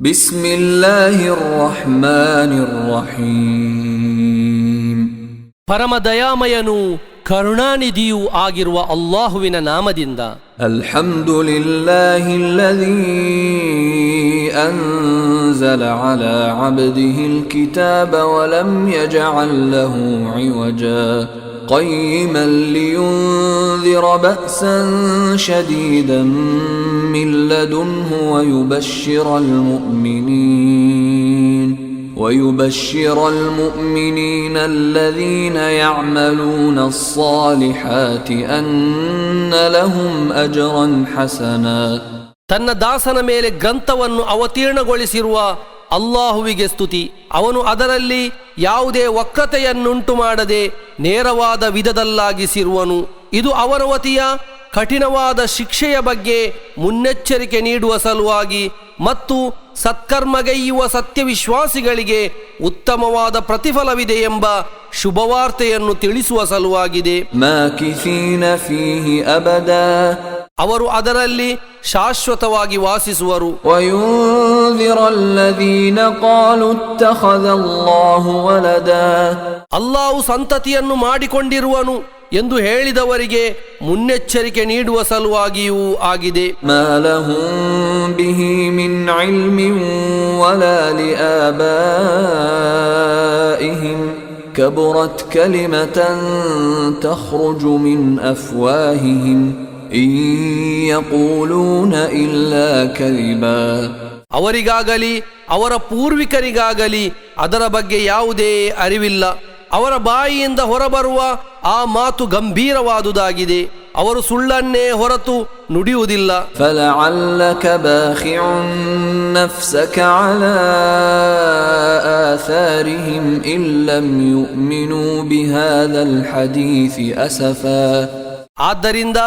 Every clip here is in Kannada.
ಬಿಸ್ಮಿಲ್ಲಾಹಿರ್ ರಹ್ಮಾನಿರ್ ರಹೀಂ. ಪರಮ ದಯಾಮಯನೂ ಕರುಣಾನಿಧಿಯೂ ಆಗಿರುವ ಅಲ್ಲಾಹುವಿನ ನಾಮದಿಂದ. ಅಲ್ಹಮ್ದುಲಿಲ್ಲಾಹಿಲ್ಲದೀ ಅನ್ಜಲ ಅಲಾ ಅಬ್ದಿಹಿಲ್ ಕಿತಾಬ ವಲಂ ಯಜಅಲ್ ಲಹು ಇವಜಾ قيما لينذر بأسا شديدا من لدنه ويبشر المؤمنين الذين يعملون الصالحات أن لهم أجرا حسنا. ತನ್ನ ದಾಸನ ಮೇಲೆ ಗ್ರಂಥವನ್ನು ಅವತೀರ್ಣಗೊಳಿಸಿರುವ ಅಲ್ಲಾಹುವಿಗೆ ಸ್ತುತಿ. ಅವನು ಅದರಲ್ಲಿ ಯಾವುದೇ ವಕ್ರತೆಯನ್ನುಂಟು ಮಾಡದೆ ನೇರವಾದ ವಿಧದಲ್ಲಾಗಿಸಿರುವನು. ಇದು ಅವನ ವತಿಯ ಕಠಿಣವಾದ ಶಿಕ್ಷೆಯ ಬಗ್ಗೆ ಮುನ್ನೆಚ್ಚರಿಕೆ ನೀಡುವ ಸಲುವಾಗಿ ಮತ್ತು ಸತ್ಕರ್ಮಗೈಯುವ ಸತ್ಯವಿಶ್ವಾಸಿಗಳಿಗೆ ಉತ್ತಮವಾದ ಪ್ರತಿಫಲವಿದೆ ಎಂಬ ಶುಭವಾರ್ತೆಯನ್ನು ತಿಳಿಸುವ ಸಲುವಾಗಿದೆ. ಮಾಕಿಸೀನ ಫೀಹಿ ಅಬದಾ, ಅವರು ಅದರಲ್ಲಿ ಶಾಶ್ವತವಾಗಿ ವಾಸಿಸುವರು. ವಯುಂದಿರಲ್ಲದೀನ ಕಾಲು ಇತ್ತಖದಲ್ಲಾಹು ವಲದಾ, ಅಲ್ಲಾಹು ಸಂತತಿಯನ್ನು ಮಾಡಿಕೊಂಡಿರುವನು ಎಂದು ಹೇಳಿದವರಿಗೆ ಮುನ್ನೆಚ್ಚರಿಕೆ ನೀಡುವ ಸಲುವಾಗಿಯೂ ಆಗಿದೆ. ಮಾ ಲಹುಂ ಬಿಹಿ ಮಿನ್ ಇಲ್ಮಿನ್ ವಲಾ ಲಿಆಬಾಇಹಿಂ ಕಬುರತ್ ಕಲಿಮತನ್ ತಖ್ರುಜು ಮಿನ್ ಅಫ್ವಾಹಿಹಿಂ ಇನ್ ಯಖೂಲೂನ ಇಲ್ಲಾ ಕದಿಬಾ. ಅವರಿಗಾಗಲಿ ಅವರ ಪೂರ್ವಿಕರಿಗಾಗಲಿ ಅದರ ಬಗ್ಗೆ ಯಾವುದೇ ಅರಿವಿಲ್ಲ. ಅವರ ಬಾಯಿಯಿಂದ ಹೊರಬರುವ ಆ ಮಾತು ಗಂಭೀರವಾದುದಾಗಿದೆ. ಅವರು ಸುಳ್ಳನ್ನೇ ಹೊರತು ನುಡಿಯುವುದಿಲ್ಲ. ಫಲಅಲ್ಲಕ ಬಾಖಿಉನ್ ನಫ್ಸಕ ಅಲಾ ಆಥಾರಿಹಿಂ ಇಲ್ಲಂ ಯುಮಿನೂ ಬಿಹಾದಲ್ ಹದೀಸಿ ಅಸಫಾ. ಆದ್ದರಿಂದ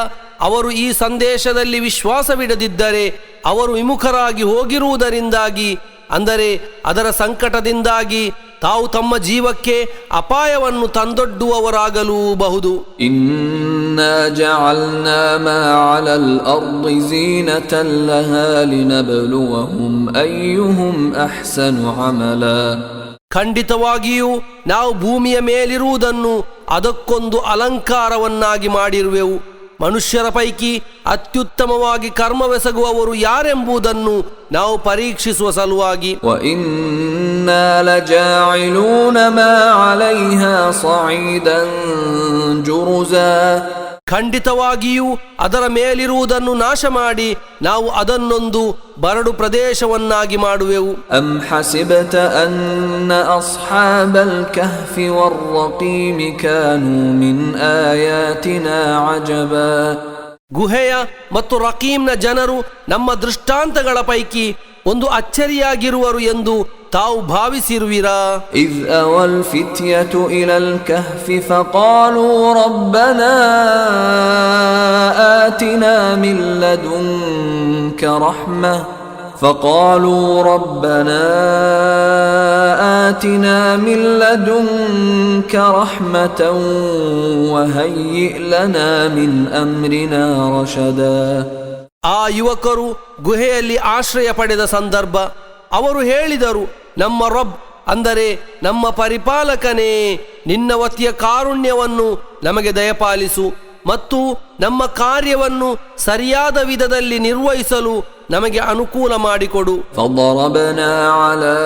ಅವರು ಈ ಸಂದೇಶದಲ್ಲಿ ವಿಶ್ವಾಸವಿಡದಿದ್ದರೆ ಅವರು ವಿಮುಖರಾಗಿ ಹೋಗಿರುವುದರಿಂದಾಗಿ, ಅಂದರೆ ಅದರ ಸಂಕಟದಿಂದಾಗಿ ತಾವು ತಮ್ಮ ಜೀವಕ್ಕೆ ಅಪಾಯವನ್ನು ತಂದೊಡ್ಡುವವರಾಗಲೂಬಹುದು. ಇನ್ನಾ ಜಅಲ್ನಾ ಮಾ ಅಲಲ್ ಅರ್ದಿ ಝೀನತನ್ ಲಹಾ ಲಿನಬ್ಲುವಹುಂ ಅಯ್ಯುಹುಂ ಅಹ್ಸನು ಅಮಲಾ. ಖಂಡಿತವಾಗಿಯೂ ನಾವು ಭೂಮಿಯ ಮೇಲಿರುವುದನ್ನು ಅದಕ್ಕೊಂದು ಅಲಂಕಾರವನ್ನಾಗಿ ಮಾಡಿರುವೆವು. ಮನುಷ್ಯರ ಪೈಕಿ ಅತ್ಯುತ್ತಮವಾಗಿ ಕರ್ಮವೆಸಗುವವರು ಯಾರೆಂಬುದನ್ನು ನಾವು ಪರೀಕ್ಷಿಸುವ ಸಲುವಾಗಿ. ವಇನ್ನಾ ಲಜಾಯಿಲೂನ ಮಾ ಅಲೈಹಾ ಸঈದನ್ ಜುರುಜಾ. ಖಂಡಿತವಾಗಿಯೂ ಅದರ ಮೇಲಿರುವುದನ್ನು ನಾಶ ಮಾಡಿ ನಾವು ಅದನ್ನೊಂದು ಬರಡು ಪ್ರದೇಶವನ್ನಾಗಿ ಮಾಡುವೆವು. ಅಂ ಹಸಿಬತ ಅನ್ನ ಅಸ್ಹಾಬಲ್ ಕಹ್ಫಿ ವರ್ರಕೀಮ್ ಕಾನೂ ಮಿನ್ ಆಯಾತಿನಾ ಅಜಬಾ. ಗುಹೆಯ ಮತ್ತು ರಕೀಮ್ನ ಜನರು ನಮ್ಮ ದೃಷ್ಟಾಂತಗಳ ಪೈಕಿ ಒಂದು ಅಚ್ಚರಿಯಾಗಿರುವರು ಎಂದು ತಾವು ಭಾವಿಸಿರುವಿರಾ? ಇದ್ ಅವಲ್ ಫಿತ್ಯತು ಇಲಲ್ ಕಹ್ಫಿ ಫಕಾಲೂ ರಬ್ಬನಾ ಆತಿನಾ ಮಿನ್ ಲದುನ್ಕ ರಹ್ಮಃ فقالوا ربنا آتنا من لدنك رحمة وهيئ لنا من أمرنا رشدا. ಆ ಯುವಕರು ಗುಹೆಯಲ್ಲಿ ಆಶ್ರಯ ಪಡೆದ ಸಂದರ್ಭ ಅವರು ಹೇಳಿದರು, ನಮ್ಮ ರಬ್ ಅಂದರೆ ನಮ್ಮ ಪರಿಪಾಲಕನೇ, ನಿನ್ನ ವತಿಯ ಕಾರುಣ್ಯವನ್ನು ನಮಗೆ ದಯಪಾಲಿಸು ಮತ್ತು ನಮ್ಮ ಕಾರ್ಯವನ್ನು ಸರಿಯಾದ ವಿಧದಲ್ಲಿ ನಿರ್ವಹಿಸಲು ನಮಗೆ ಅನುಕೂಲ ಮಾಡಿಕೊಡು. فضربنا على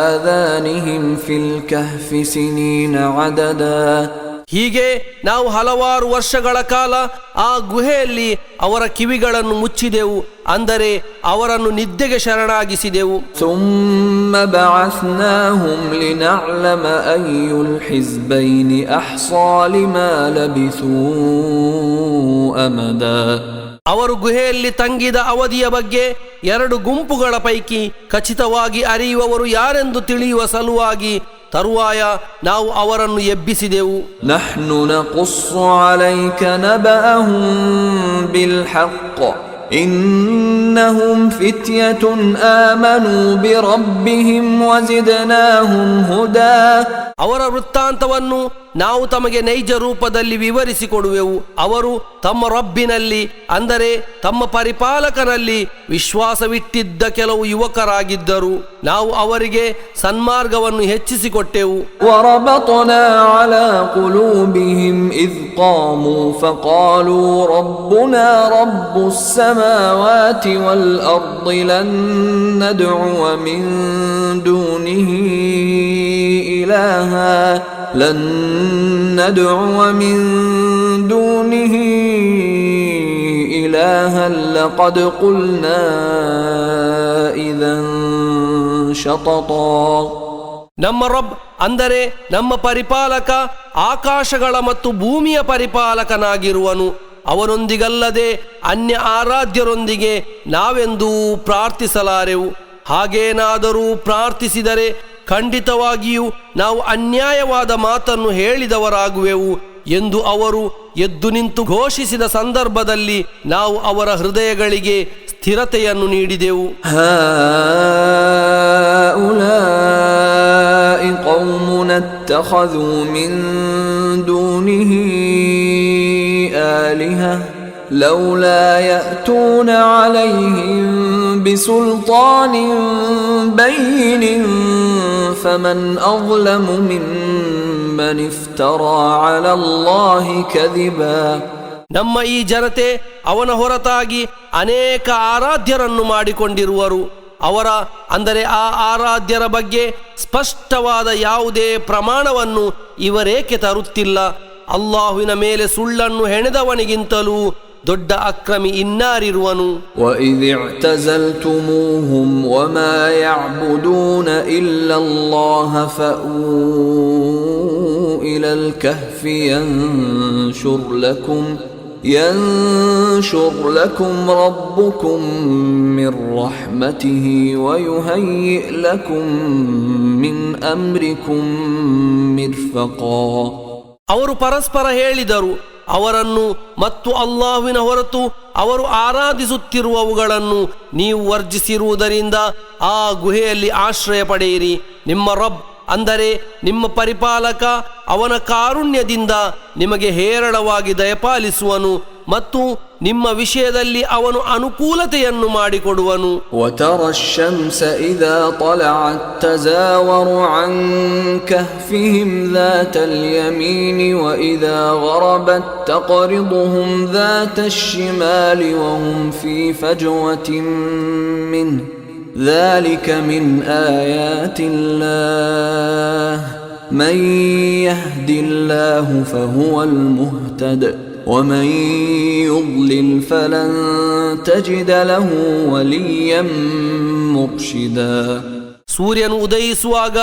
آذانهم في الكهف سنين عددا. ಹೀಗೆ ನಾವು ಹಲವಾರು ವರ್ಷಗಳ ಕಾಲ ಆ ಗುಹೆಯಲ್ಲಿ ಅವರ ಕಿವಿಗಳನ್ನು ಮುಚ್ಚಿದೆವು, ಅಂದರೆ ಅವರನ್ನು ನಿದ್ದೆಗೆ ಶರಣಾಗಿಸಿದೆವು. ثم بعثناهم لنعلم أي الحزبين أحصى لما لبثوا أمدا. ಅವರು ಗುಹೆಯಲ್ಲಿ ತಂಗಿದ ಅವಧಿಯ ಬಗ್ಗೆ ಎರಡು ಗುಂಪುಗಳ ಪೈಕಿ ಖಚಿತವಾಗಿ ಅರಿಯುವವರು ಯಾರೆಂದು ತಿಳಿಯುವ ಸಲುವಾಗಿ ತರುವಾಯ ನಾವು ಅವರನ್ನು ಎಬ್ಬಿಸಿದೆವು. ನಹ್ನು ನಕುಸ್ಸು ಅಲೈಕ ನಬಅಹುಂ ಬಿಲ್ ಹಕ್ ಇನ್ನಹum إنهم فتية آمنوا بربهم وزدناهم هدى. ಅವರ ವೃತ್ತಾಂತವನ್ನು ನಾವು ತಮಗೆ ನೈಜ ರೂಪದಲ್ಲಿ ವಿವರಿಸಿಕೊಡುವೆವು. ಅವರು ತಮ್ಮ ರಬ್ಬಿನಲ್ಲಿ, ಅಂದರೆ ತಮ್ಮ ಪರಿಪಾಲಕನಲ್ಲಿ ವಿಶ್ವಾಸವಿಟ್ಟಿದ್ದ ಕೆಲವು ಯುವಕರಾಗಿದ್ದರು. ನಾವು ಅವರಿಗೆ ಸನ್ಮಾರ್ಗವನ್ನು ಹೆಚ್ಚಿಸಿಕೊಟ್ಟೆವು. وربطنا على قلوبهم إذ قاموا فقالوا ربنا رب السماوات والأرض لن ندعو من دونه إلها لقد قلنا إذا شططا. ನಮ್ಮ ರಬ್, ಅಂದರೆ ನಮ್ಮ ಪರಿಪಾಲಕ, ಆಕಾಶಗಳ ಮತ್ತು ಭೂಮಿಯ ಪರಿಪಾಲಕನಾಗಿರುವನು. ಅವನೊಂದಿಗಲ್ಲದೆ ಅನ್ಯ ಆರಾಧ್ಯರೊಂದಿಗೆ ನಾವೆಂದೂ ಪ್ರಾರ್ಥಿಸಲಾರೆವು. ಹಾಗೇನಾದರೂ ಪ್ರಾರ್ಥಿಸಿದರೆ ಖಂಡಿತವಾಗಿಯೂ ನಾವು ಅನ್ಯಾಯವಾದ ಮಾತನ್ನು ಹೇಳಿದವರಾಗುವೆವು ಎಂದು ಅವರು ಎದ್ದು ನಿಂತು ಘೋಷಿಸಿದ ಸಂದರ್ಭದಲ್ಲಿ ನಾವು ಅವರ ಹೃದಯಗಳಿಗೆ ಸ್ಥಿರತೆಯನ್ನು ನೀಡಿದೆವು. ಹಾಉಲಾಇ ಕೌಮುನ ಇತ್ತಖذೂ ಮಿನ್ ದೂನಿಹಿ ಆಲಿಹ ಲೌಲಾ ಯಅತೂನ ಅಲೈಹಿಂ ಬಿಸುಲ್ತಾನಿನ್ ಬೈನಿನ್ ಫಮನ್ ಅظ್ಲಮು ಮಿಮ್ಮನ್ ಇಫ್ತರಾ ಅಲಾ ಅಲ್ಲಾಹಿ ಕದಿಬಾ. ನಮ್ಮ ಈ ಜನತೆ ಅವನ ಹೊರತಾಗಿ ಅನೇಕ ಆರಾಧ್ಯರನ್ನು ಮಾಡಿಕೊಂಡಿರುವರು. ಅವರ, ಅಂದರೆ ಆ ಆರಾಧ್ಯರ ಬಗ್ಗೆ ಸ್ಪಷ್ಟವಾದ ಯಾವುದೇ ಪ್ರಮಾಣವನ್ನು ಇವರೇಕೆ ತರುತ್ತಿಲ್ಲ? ಅಲ್ಲಾಹುವಿನ ಮೇಲೆ ಸುಳ್ಳನ್ನು ಹೆಣೆದವನಿಗಿಂತಲೂ ದೊಡ್ಡ ಅಕ್ರಮಿ ಇನ್ನಾರಿರುವನು. وَإِذِ اعْتَزَلْتُمُوهُمْ وَمَا يَعْبُدُونَ إِلَّا اللَّهَ فَأْوُوا إِلَى الْكَهْفِ ينشر لكم ربكم من رحمته ويهيئ لكم من أمركم مرفقا. ಅವರು ಪರಸ್ಪರ ಹೇಳಿದರು, ಅವರನ್ನು ಮತ್ತು ಅಲ್ಲಾಹುವಿನ ಹೊರತು ಅವರು ಆರಾಧಿಸುತ್ತಿರುವವುಗಳನ್ನು ನೀವು ವರ್ಜಿಸಿರುವುದರಿಂದ ಆ ಗುಹೆಯಲ್ಲಿ ಆಶ್ರಯ ಪಡೆಯಿರಿ. ನಿಮ್ಮ ರಬ್, ಅಂದರೆ ನಿಮ್ಮ ಪರಿಪಾಲಕ, ಅವನ ಕಾರುಣ್ಯದಿಂದ ನಿಮಗೆ ಹೇರಳವಾಗಿ ದಯಪಾಲಿಸುವನು ಮತ್ತು ನಿಮ್ಮ ವಿಷಯದಲ್ಲಿ ಅವನು ಅನುಕೂಲತೆಯನ್ನು ಮಾಡಿಕೊಡುವನು. وَتَرَى الشَّمْسَ إِذَا طَلَعَتْ تَزَاوَرُ عَنْ كَهْفِهِمْ ذَاتَ الْيَمِينِ وَإِذَا غَرَبَتْ تَقْرِضُهُمْ ذَاتَ الشِّمَالِ وَهُمْ فِي فَجْوَةٍ مِّنْهُ ذَلِكَ مِنْ آيَاتِ اللَّهِ مَنْ يَهْدِ اللَّهُ فَهُوَ الْمُهْتَدِ وَمَنْ يُضْلِلْ فَلَنْ تَجِدَ لَهُ وَلِيًّا مُرْشِدًا. ಸೂರ್ಯನು ಉದಯಿಸುವಾಗ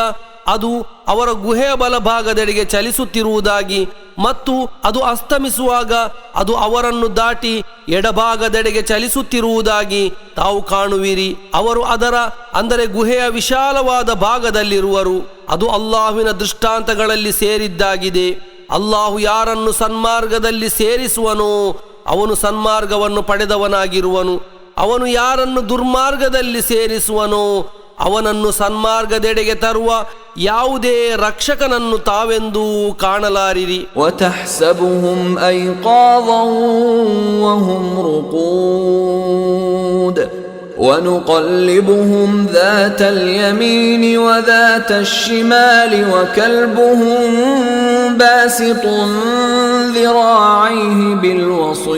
ಅದು ಅವರ ಗುಹೆಯ ಬಲಭಾಗದೆಡೆಗೆ ಚಲಿಸುತ್ತಿರುವುದಾಗಿ ಮತ್ತು ಅದು ಅಸ್ತಮಿಸುವಾಗ ಅದು ಅವರನ್ನು ದಾಟಿ ಎಡಭಾಗದೆಡೆಗೆ ಚಲಿಸುತ್ತಿರುವುದಾಗಿ ತಾವು ಕಾಣುವಿರಿ. ಅವರು ಅದರ, ಅಂದರೆ ಗುಹೆಯ ವಿಶಾಲವಾದ ಭಾಗದಲ್ಲಿರುವರು. ಅದು ಅಲ್ಲಾಹುವಿನ ದೃಷ್ಟಾಂತಗಳಲ್ಲಿ ಸೇರಿದ್ದಾಗಿದೆ. ಅಲ್ಲಾಹು ಯಾರನ್ನು ಸನ್ಮಾರ್ಗದಲ್ಲಿ ಸೇರಿಸುವನೋ ಅವನು ಸನ್ಮಾರ್ಗವನ್ನು ಪಡೆದವನಾಗಿರುವನು. ಅವನು ಯಾರನ್ನು ದುರ್ಮಾರ್ಗದಲ್ಲಿ ಸೇರಿಸುವನೋ ಅವನನ್ನು ಸನ್ಮಾರ್ಗದೆಡೆಗೆ ತರುವ ಯಾವುದೇ ರಕ್ಷಕನನ್ನು ತಾವೆಂದೂ ಕಾಣಲಾರಿರಿ. وَتَحْسَبُهُمْ أَيْقَاظًا وَهُمْ رُقُودٌ وَنُقَلِّبُهُمْ ذَاتَ الْيَمِينِ وَذَاتَ الشِّمَالِ وَكَلْبُهُمْ بَاسِطٌ ذِرَاعَيْهِ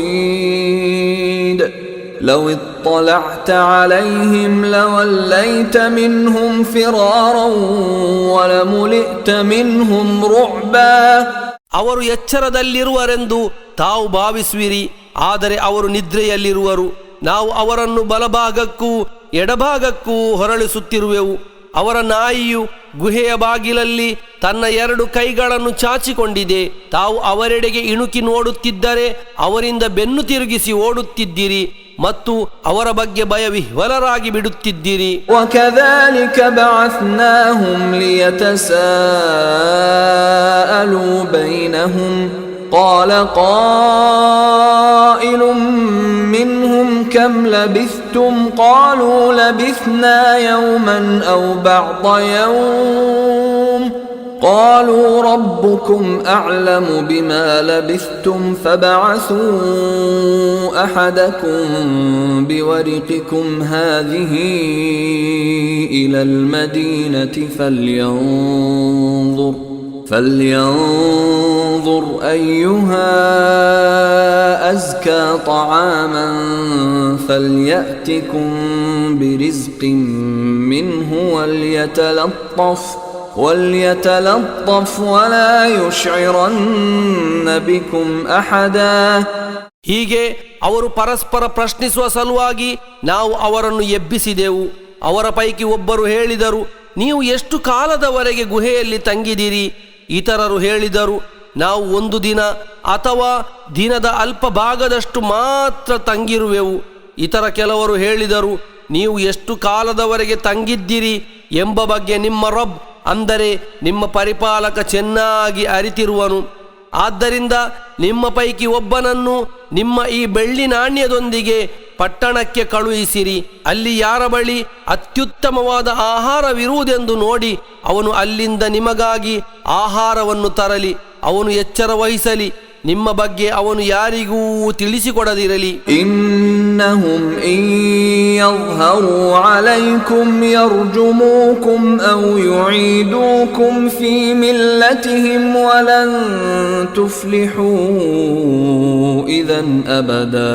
بِالْوَصِيدِ لَوِ اطَّلَعْتَ عَلَيْهِمْ لَوَلَّيْتَ مِنْهُمْ فِرَارًا وَلَمُلِئْتَ مِنْهُمْ رُعْبًا. ಅವರು ಎಚ್ಚರದಲ್ಲಿರುವರೆಂದು ತಾವು ಭಾವಿಸುವಿರಿ, ಆದರೆ ಅವರು ನಿದ್ರೆಯಲ್ಲಿರುವರು. ನಾವು ಅವರನ್ನು ಬಲಭಾಗಕ್ಕೂ ಎಡಭಾಗಕ್ಕೂ ಹೊರಳಿಸುತ್ತಿರುವೆವು. ಅವರ ನಾಯಿಯು ಗುಹೆಯ ಬಾಗಿಲಲ್ಲಿ ತನ್ನ 2 ಕೈಗಳನ್ನು ಚಾಚಿಕೊಂಡಿದೆ. ತಾವು ಅವರೆಡೆಗೆ ಇಣುಕಿ ನೋಡುತ್ತಿದ್ದರೆ ಅವರಿಂದ ಬೆನ್ನು ತಿರುಗಿಸಿ ಓಡುತ್ತಿದ್ದಿರಿ ಮತ್ತು ಅವರ ಬಗ್ಗೆ ಭಯವಿಹ್ವಲರಾಗಿ ಬಿಡುತ್ತಿದ್ದಿರಿ. وَكَذَلِكَ بَعَثْنَاهُمْ لِيَتَسَاءَلُوا بَيْنَهُمْ قال قائل منهم كم لبثتم قالوا لبثنا يوما أو بعض يوم قالوا ربكم أعلم بما لبثتم فابعثوا أحدكم بورقكم هذه إلى المدينة فلينظر أيها أزكى طعاما فليأتكم برزق منه وليتلطف ولا يشعرن بكم أحدا. ಹೀಗೆ ಅವರು ಪರಸ್ಪರ ಪ್ರಶ್ನಿಸುವ ಸಲುವಾಗಿ ನಾವು ಅವರನ್ನು ಎಬ್ಬಿಸಿದೆವು. ಅವರ ಪೈಕಿ ಒಬ್ಬರು ಹೇಳಿದರು, ನೀವು ಎಷ್ಟು ಕಾಲದವರೆಗೆ ಗುಹೆಯಲ್ಲಿ ತಂಗಿದಿರಿ? ಇತರರು ಹೇಳಿದರು, ನಾವು 1 ದಿನ ಅಥವಾ ದಿನದ ಅಲ್ಪ ಭಾಗದಷ್ಟು ಮಾತ್ರ ತಂಗಿರುವೆವು. ಇತರ ಕೆಲವರು ಹೇಳಿದರು, ನೀವು ಎಷ್ಟು ಕಾಲದವರೆಗೆ ತಂಗಿದ್ದೀರಿ ಎಂಬ ಬಗ್ಗೆ ನಿಮ್ಮ ರಬ್ ಅಂದರೆ ನಿಮ್ಮ ಪರಿಪಾಲಕ ಚೆನ್ನಾಗಿ ಅರಿತಿರುವನು. ಆದ್ದರಿಂದ ನಿಮ್ಮ ಪೈಕಿ ಒಬ್ಬನನ್ನು ನಿಮ್ಮ ಈ ಬೆಳ್ಳಿ ನಾಣ್ಯದೊಂದಿಗೆ ಪಟ್ಟಣಕ್ಕೆ ಕಳುಹಿಸಿರಿ. ಅಲ್ಲಿ ಯಾರ ಬಳಿ ಅತ್ಯುತ್ತಮವಾದ ಆಹಾರವಿರುವುದೆಂದು ನೋಡಿ ಅವನು ಅಲ್ಲಿಂದ ನಿಮಗಾಗಿ ಆಹಾರವನ್ನು ತರಲಿ. ಅವನು ಎಚ್ಚರ ವಹಿಸಲಿ, ನಿಮ್ಮ ಬಗ್ಗೆ ಅವನು ಯಾರಿಗೂ ತಿಳಿಸಿಕೊಡದಿರಲಿ. ಇನ್ನಹುಂ ಇನ್ ಯظهರು ಅಲೈಕುಂ ಯರ್ಜುಮೂಕುಂ ಔ ಯುঈದೂಕುಂ ಫೀ ಮಿಲ್ಲತಿಹಿಂ ವಲನ್ ತುಫ್ಲಿಹೂ ಇದನ್ ಅಬದಾ.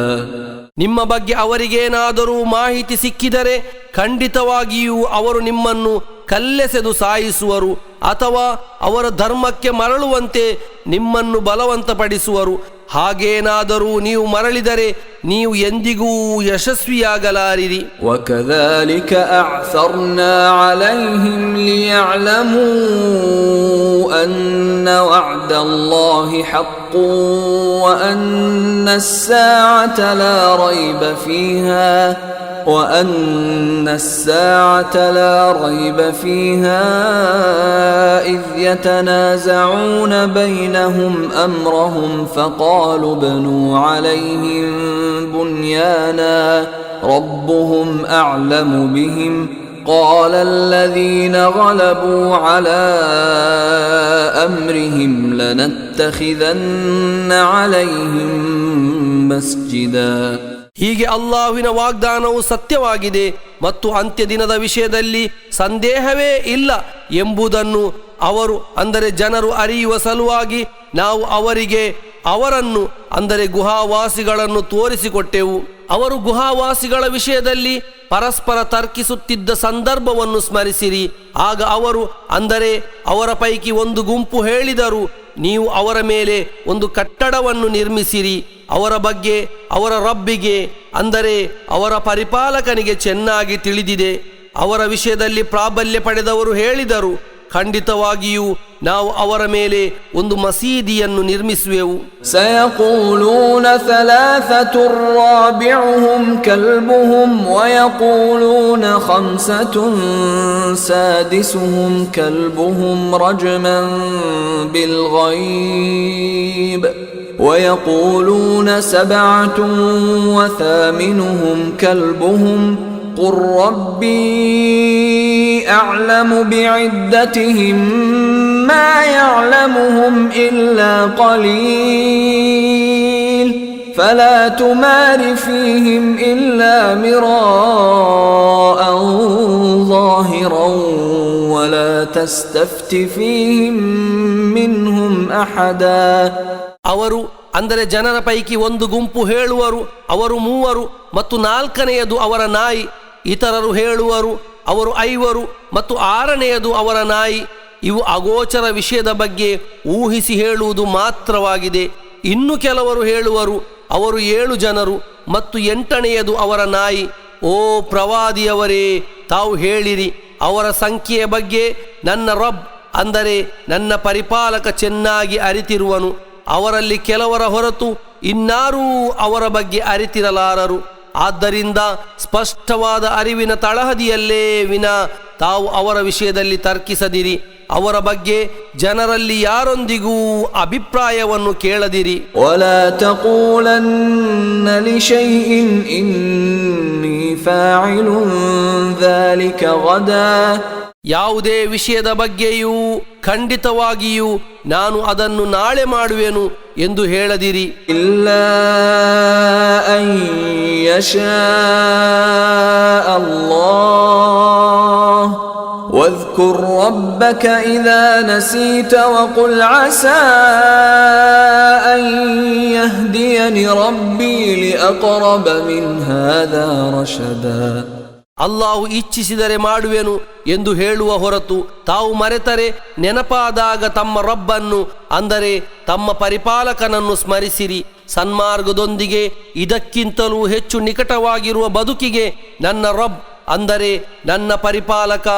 ನಿಮ್ಮ ಬಗ್ಗೆ ಅವರಿಗೇನಾದರೂ ಮಾಹಿತಿ ಸಿಕ್ಕಿದರೆ ಖಂಡಿತವಾಗಿಯೂ ಅವರು ನಿಮ್ಮನ್ನು ಕಲ್ಲೆಸೆದು ಸಾಯಿಸುವರು ಅಥವಾ ಅವರ ಧರ್ಮಕ್ಕೆ ಮರಳುವಂತೆ ನಿಮ್ಮನ್ನು ಬಲವಂತಪಡಿಸುವರು. ಹಾಗೇನಾದರೂ ನೀವು ಮರಳಿದರೆ ನೀವು ಎಂದಿಗೂ ಯಶಸ್ವಿಯಾಗಲಾರಿರಿ. ವಕದಾಲಿಕ ಅಅ್ಸರ್ನಾ ಅಲೈಹಿಂ ಲಿಯಅಲಮೂ ಅನ್ನ ವಅದಲ್ಲಾಹಿ ಹಕ್ಕುನ್ ವಅನ್ನ ಅಸ್ಸಾಅತ ಲಾ ರೈಬ ಫೀಹಾ وأن الساعة لا ريب فيها إذ يتنازعون بينهم أمرهم فقالوا ابنوا عليهم بنيانا ربهم أعلم بهم قال الذين غلبوا على أمرهم لنتخذن عليهم مسجدا. ಹೀಗೆ ಅಲ್ಲಾಹುವಿನ ವಾಗ್ದಾನವು ಸತ್ಯವಾಗಿದೆ ಮತ್ತು ಅಂತ್ಯ ದಿನದ ವಿಷಯದಲ್ಲಿ ಸಂದೇಹವೇ ಇಲ್ಲ ಎಂಬುದನ್ನು ಅವರು ಅಂದರೆ ಜನರು ಅರಿಯುವ ಸಲುವಾಗಿ ನಾವು ಅವರಿಗೆ ಅವರನ್ನು ಅಂದರೆ ಗುಹಾವಾಸಿಗಳನ್ನು ತೋರಿಸಿಕೊಟ್ಟೆವು. ಅವರು ಗುಹಾವಾಸಿಗಳ ವಿಷಯದಲ್ಲಿ ಪರಸ್ಪರ ತರ್ಕಿಸುತ್ತಿದ್ದ ಸಂದರ್ಭವನ್ನು ಸ್ಮರಿಸಿರಿ. ಆಗ ಅವರು ಅಂದರೆ ಅವರ ಪೈಕಿ ಒಂದು ಗುಂಪು ಹೇಳಿದರು, ನೀವು ಅವರ ಮೇಲೆ ಒಂದು ಕಟ್ಟಡವನ್ನು ನಿರ್ಮಿಸಿರಿ. ಅವರ ಬಗ್ಗೆ ಅವರ ರಬ್ಬಿಗೆ ಅಂದರೆ ಅವರ ಪರಿಪಾಲಕನಿಗೆ ಚೆನ್ನಾಗಿ ತಿಳಿದಿದೆ. ಅವರ ವಿಷಯದಲ್ಲಿ ಪ್ರಾಬಲ್ಯ ಪಡೆದವರು ಹೇಳಿದರು, ಖಂಡಿತವಾಗಿಯೂ ನಾವು ಅವರ ಮೇಲೆ ಒಂದು ಮಸೀದಿಯನ್ನು ನಿರ್ಮಿಸುವೆವು. ಸಯಕೂಲೂನ ಥಲಾಥತುರ್ ರಾಬಿಉಹುಂ ಕಲ್ಬುಹುಂ ವಯಕೂಲೂನ ಖಮ್ಸತುನ್ ಸಾದಿಸುಹುಂ ಕಲ್ಬುಹುಂ ರಜ್ಮನ್ ಬಿಲ್ ಗೈಬ್ ويقولون 7 وثامنهم كلبهم قل ربي أعلم بعدتهم ما يعلمهم إلا قليل فلا تمار فيهم إلا مراء ظاهرا ولا تستفت فيهم منهم أحدا. ಅವರು ಅಂದರೆ ಜನರ ಪೈಕಿ ಒಂದು ಗುಂಪು ಹೇಳುವರು, ಅವರು 3 ಮತ್ತು 4ನೆಯದು ಅವರ ನಾಯಿ. ಇತರರು ಹೇಳುವರು, ಅವರು 5 ಮತ್ತು 6ನೆಯದು ಅವರ ನಾಯಿ. ಇವು ಅಗೋಚರ ವಿಷಯದ ಬಗ್ಗೆ ಊಹಿಸಿ ಹೇಳುವುದು ಮಾತ್ರವಾಗಿದೆ. ಇನ್ನು ಕೆಲವರು ಹೇಳುವರು, ಅವರು 7 ಜನರು ಮತ್ತು 8ನೆಯದು ಅವರ ನಾಯಿ. ಓ ಪ್ರವಾದಿಯವರೇ, ತಾವು ಹೇಳಿರಿ, ಅವರ ಸಂಖ್ಯೆಯ ಬಗ್ಗೆ ನನ್ನ ರಬ್ ಅಂದರೆ ನನ್ನ ಪರಿಪಾಲಕ ಚೆನ್ನಾಗಿ ಅರಿತಿರುವನು. ಅವರಲ್ಲಿ ಕೆಲವರ ಹೊರತು ಇನ್ನಾರೂ ಅವರ ಬಗ್ಗೆ ಅರಿತಿರಲಾರರು. ಆದ್ದರಿಂದ ಸ್ಪಷ್ಟವಾದ ಅರಿವಿನ ತಳಹದಿಯಲ್ಲೇ ವಿನಾ ತಾವು ಅವರ ವಿಷಯದಲ್ಲಿ ತರ್ಕಿಸದಿರಿ. ಅವರ ಬಗ್ಗೆ ಜನರಲ್ಲಿ ಯಾರೊಂದಿಗೂ ಅಭಿಪ್ರಾಯವನ್ನು ಕೇಳದಿರಿ. ولا تقولن لشيء إني فاعل ذلك غدا. ಯಾವುದೇ ವಿಷಯದ ಬಗ್ಗೆಯೂ ಖಂಡಿತವಾಗಿಯೂ ನಾನು ಅದನ್ನು ನಾಳೆ ಮಾಡುವೆನು ಎಂದು ಹೇಳದಿರಿ. إلا أن يشاء الله واذكر ربك إذا نسيت وقل عسى أن يهديني ربي لأقرب من هذا رشدا. ಅಲ್ಲಾಹು ಇಚ್ಛಿಸಿದರೆ ಮಾಡುವೆನು ಎಂದು ಹೇಳುವ ಹೊರತು ತಾವು ಮರೆತರೆ ನೆನಪಾದಾಗ ತಮ್ಮ ರಬ್ಬನ್ನು ಅಂದರೆ ತಮ್ಮ ಪರಿಪಾಲಕನನ್ನು ಸ್ಮರಿಸಿರಿ. ಸನ್ಮಾರ್ಗದೊಂದಿಗೆ ಇದಕ್ಕಿಂತಲೂ ಹೆಚ್ಚು ನಿಕಟವಾಗಿರುವ ಬದುಕಿಗೆ ನನ್ನ ರಬ್ ಅಂದರೆ ನನ್ನ ಪರಿಪಾಲಕ